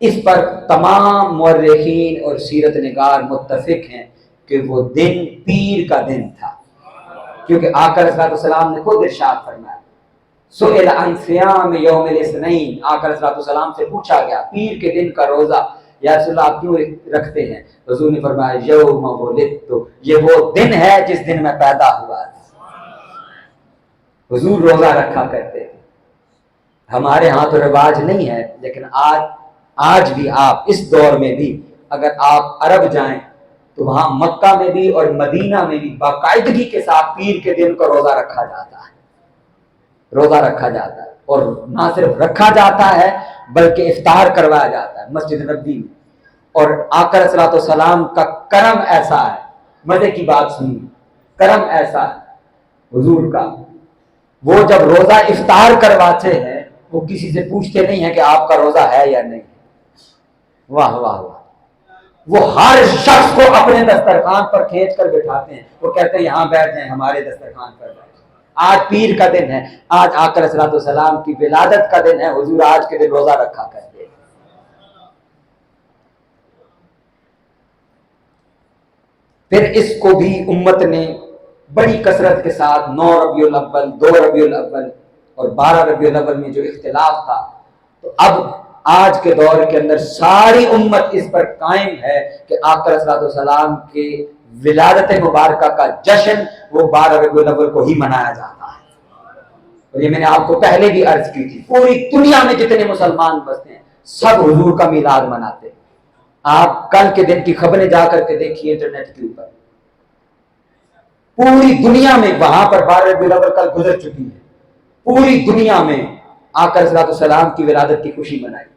C: اس پر تمام مورخین اور سیرت نگار متفق ہیں کہ وہ دن پیر کا دن تھا، کیونکہ آقا علیہ السلام نے خود ارشاد فرمایا سئل عن صیام یوم الاثنین، آقا علیہ السلام سے پوچھا گیا پیر کے دن کا روزہ یا رسول اللہ آپ کیوں رکھتے ہیں؟ حضور نے فرمایا یوم ولدت، یہ وہ دن ہے جس دن میں پیدا ہوا تھا۔ حضور روزہ رکھا کرتے تھے، ہمارے ہاں تو رواج نہیں ہے، لیکن آج بھی آپ اس دور میں بھی اگر آپ عرب جائیں تو وہاں مکہ میں بھی اور مدینہ میں بھی باقاعدگی کے ساتھ پیر کے دن کو روزہ رکھا جاتا ہے، روزہ رکھا جاتا ہے، اور نہ صرف رکھا جاتا ہے بلکہ افطار کروایا جاتا ہے مسجد نبوی میں۔ اور آقا علیہ الصلوۃ والسلام کا کرم ایسا ہے، مزے کی بات سنیے، کرم ایسا ہے حضور کا، وہ جب روزہ افطار کرواتے ہیں وہ کسی سے پوچھتے نہیں ہیں کہ آپ کا روزہ ہے یا نہیں، واہ واہ واہ، وہ ہر شخص کو اپنے دسترخوان پر کھینچ کر بٹھاتے ہیں، وہ کہتے ہیں یہاں بیٹھ جائیں، ہمارے دسترخوان پر بیٹھ جائیں۔ آج پیر کا دن ہے، آج آقا علیہ الصلوۃ والسلام کی ولادت کا دن ہے، حضور آج کے دن روزہ رکھا کرتے۔ پھر اس کو بھی امت نے بڑی کثرت کے ساتھ 9 ربیع الاول، 2 ربیع الاول اور 12 ربیع الاول میں جو اختلاف تھا، تو اب آج کے دور کے اندر ساری امت اس پر قائم ہے کہ آقا علیہ الصلوۃ والسلام کے ولادت مبارکہ کا جشن وہ 12 ربیع الاول کو ہی منایا جاتا ہے۔ اور یہ میں نے آپ کو پہلے بھی عرض کی تھی، پوری دنیا میں جتنے مسلمان بستے ہیں سب حضور کا میلاد مناتے ہیں۔ آپ کل کے دن کی خبریں جا کر کے دیکھیے انٹرنیٹ کے اوپر، پوری دنیا میں وہاں پر 12 ربیع الاول کل گزر چکی ہے، پوری دنیا میں آقا علیہ السلام کی ولادت کی خوشی منائی،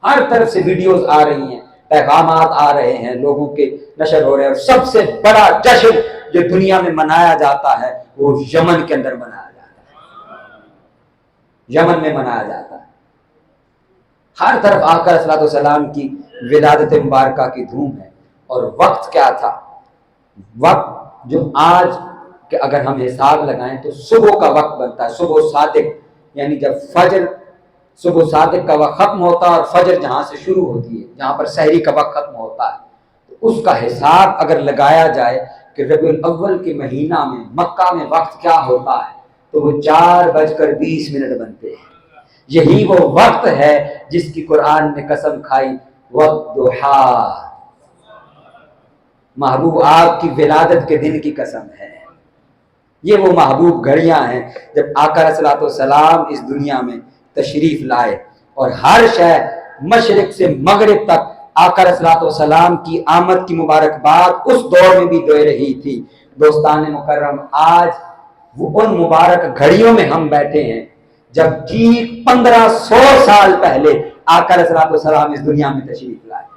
C: ہر طرف سے ویڈیوز آ رہی ہیں، پیغامات آ رہے ہیں، لوگوں کے نشر ہو رہے ہیں۔ اور سب سے بڑا جشن جو دنیا میں منایا جاتا ہے وہ یمن کے اندر منایا جاتا ہے، یمن میں منایا جاتا ہے۔ ہر طرف آقا علیہ السلام کی ولادت مبارکہ کی دھوم ہے۔ اور وقت کیا تھا؟ وقت جو آج کہ اگر ہم حساب لگائیں تو صبح کا وقت بنتا ہے، صبح صادق، یعنی جب فجر صبح صادق کا وقت ختم ہوتا ہے اور فجر جہاں سے شروع ہوتی ہے، جہاں پر سحری کا وقت ختم ہوتا ہے، تو اس کا حساب اگر لگایا جائے کہ ربیع الاول کے مہینہ میں مکہ میں وقت کیا ہوتا ہے تو وہ 4:20 بنتے ہیں۔ یہی وہ وقت ہے جس کی قرآن نے قسم کھائی، والضحیٰ، محبوب آپ کی ولادت کے دن کی قسم ہے۔ یہ وہ محبوب گھڑیاں ہیں جب آقا علیہ السلام اس دنیا میں تشریف لائے، اور ہر شے مشرق سے مغرب تک آقا علیہ السلام کی آمد کی مبارکباد اس دور میں بھی دے رہی تھی۔ دوستان مکرم، آج وہ ان مبارک گھڑیوں میں ہم بیٹھے ہیں جب ٹھیک 1500 سال پہلے آقا علیہ السلام اس دنیا میں تشریف لائے۔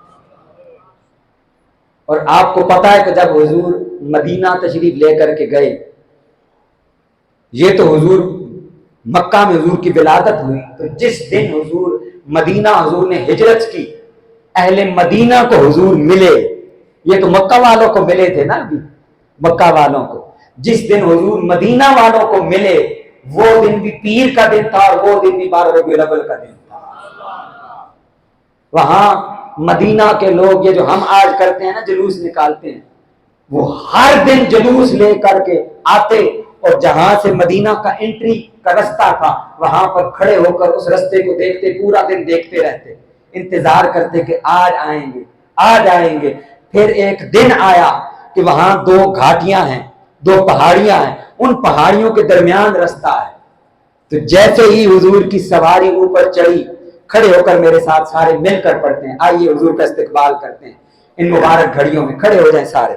C: اور آپ کو پتا ہے کہ جب حضور مدینہ تشریف لے کر کے گئے، یہ تو حضور مکہ میں حضور کی ولادت ہوئی، تو جس دن حضور مدینہ حضور نے ہجرت کی، اہل مدینہ کو حضور ملے، یہ تو مکہ والوں کو ملے تھے نا، ابھی مکہ والوں کو جس دن حضور مدینہ والوں کو ملے وہ دن بھی پیر کا دن تھا، اور وہ دن بھی 12 ربیع الاول کا دن تھا۔ وہاں مدینہ کے لوگ یہ جو ہم آج کرتے ہیں نا، جلوس نکالتے ہیں، وہ ہر دن جلوس لے کر کے آتے، اور جہاں سے مدینہ کا انٹری کا رستہ تھا وہاں پر کھڑے ہو کر اس رستے کو دیکھتے، پورا دن دیکھتے رہتے، انتظار کرتے کہ آج آئیں گے، آج آئیں گے۔ پھر ایک دن آیا کہ وہاں 2 گھاٹیاں ہیں، 2 پہاڑیاں ہیں، ان پہاڑیوں کے درمیان رستہ ہے، تو جیسے ہی حضور کی سواری اوپر چڑھی، کھڑے ہو کر میرے ساتھ سارے مل کر پڑھتے ہیں، آئیے حضور کا استقبال کرتے ہیں، ان مبارک گھڑیوں میں کھڑے ہو جائیں سارے۔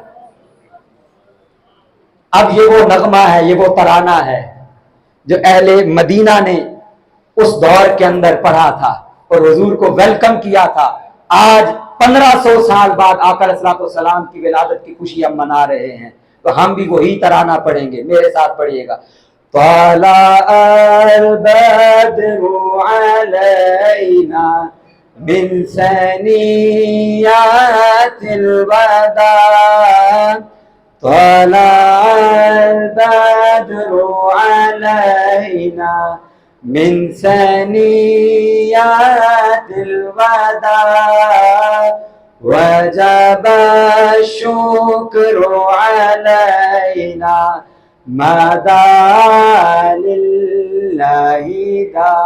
C: اب یہ وہ نغمہ ہے، یہ وہ ترانہ ہے جو اہل مدینہ نے اس دور کے اندر پڑھا تھا اور حضور کو ویلکم کیا تھا۔ آج 1500 سال بعد آقا علیہ السلام کی ولادت کی خوشی ہم منا رہے ہیں، تو ہم بھی وہی ترانہ پڑھیں گے، میرے ساتھ پڑھیے گا۔ طلع البدر علینا من ثنیات الوداع، طلع البدر علینا من ثنیات الوداع، وجب الشکر علینا مدى لله دا،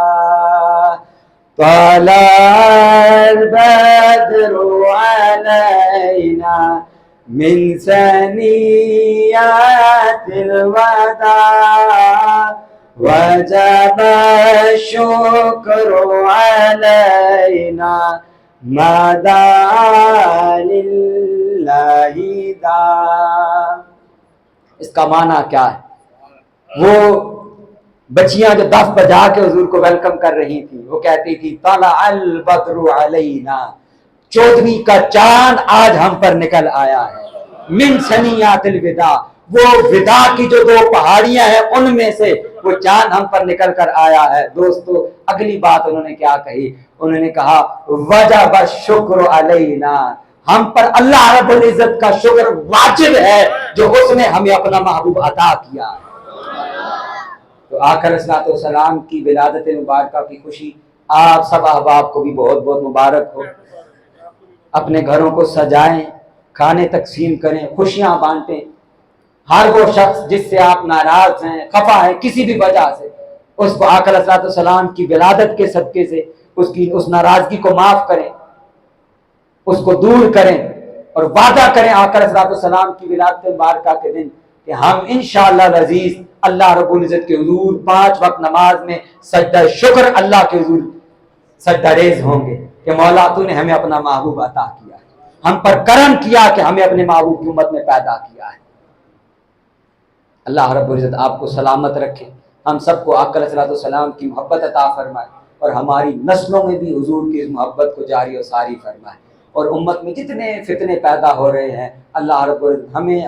C: طلع البدر علينا من ثنيات الوداع، وجب الشكر علينا مدى لله دا۔ اس کا معنی کیا ہے؟ وہ بچیاں جو دف بجا کے حضور کو ویلکم کر رہی تھی وہ کہتی تھی طلع البدر علینا، 14ویں کا چاند آج ہم پر نکل آیا ہے، من ثنیات الوداع، وہ ودا کی جو 2 پہاڑیاں ہیں ان میں سے وہ چاند ہم پر نکل کر آیا ہے۔ دوستو اگلی بات انہوں نے کیا کہی؟ انہوں نے کہا وجب الشکر علینا، ہم پر اللہ رب العزت کا شکر واجب ہے جو اس نے ہمیں اپنا محبوب عطا کیا ہے۔ تو آقا علیہ الصلوۃ والسلام کی ولادت مبارکہ کی خوشی آپ سب احباب کو بھی بہت بہت مبارک ہو. اپنے گھروں کو سجائیں، کھانے تقسیم کریں، خوشیاں بانٹیں. ہر وہ شخص جس سے آپ ناراض ہیں، خفا ہیں کسی بھی وجہ سے، اس کو آقا علیہ الصلوۃ والسلام کی ولادت کے صدقے سے اس ناراضگی کو معاف کریں، اس کو دور کریں، اور وعدہ کریں آقا علیہ الصلوۃ والسلام کی ولادت مبارکہ کے دن کہ ہم انشاءاللہ العزیز اللہ رب العزت کے حضور 5 وقت نماز میں سجدہ شکر اللہ کے حضور سجدہ ریز ہوں گے کہ مولا تو نے ہمیں اپنا محبوب عطا کیا ہے، ہم پر کرم کیا کہ ہمیں اپنے محبوب کی امت میں پیدا کیا ہے. اللہ رب العزت آپ کو سلامت رکھے، ہم سب کو آقا علیہ الصلوۃ والسلام کی محبت عطا فرمائے، اور ہماری نسلوں میں بھی حضور کی اس محبت کو جاری و ساری فرمائے. اور امت میں جتنے فتنے پیدا ہو رہے ہیں اللہ رب العزت ہمیں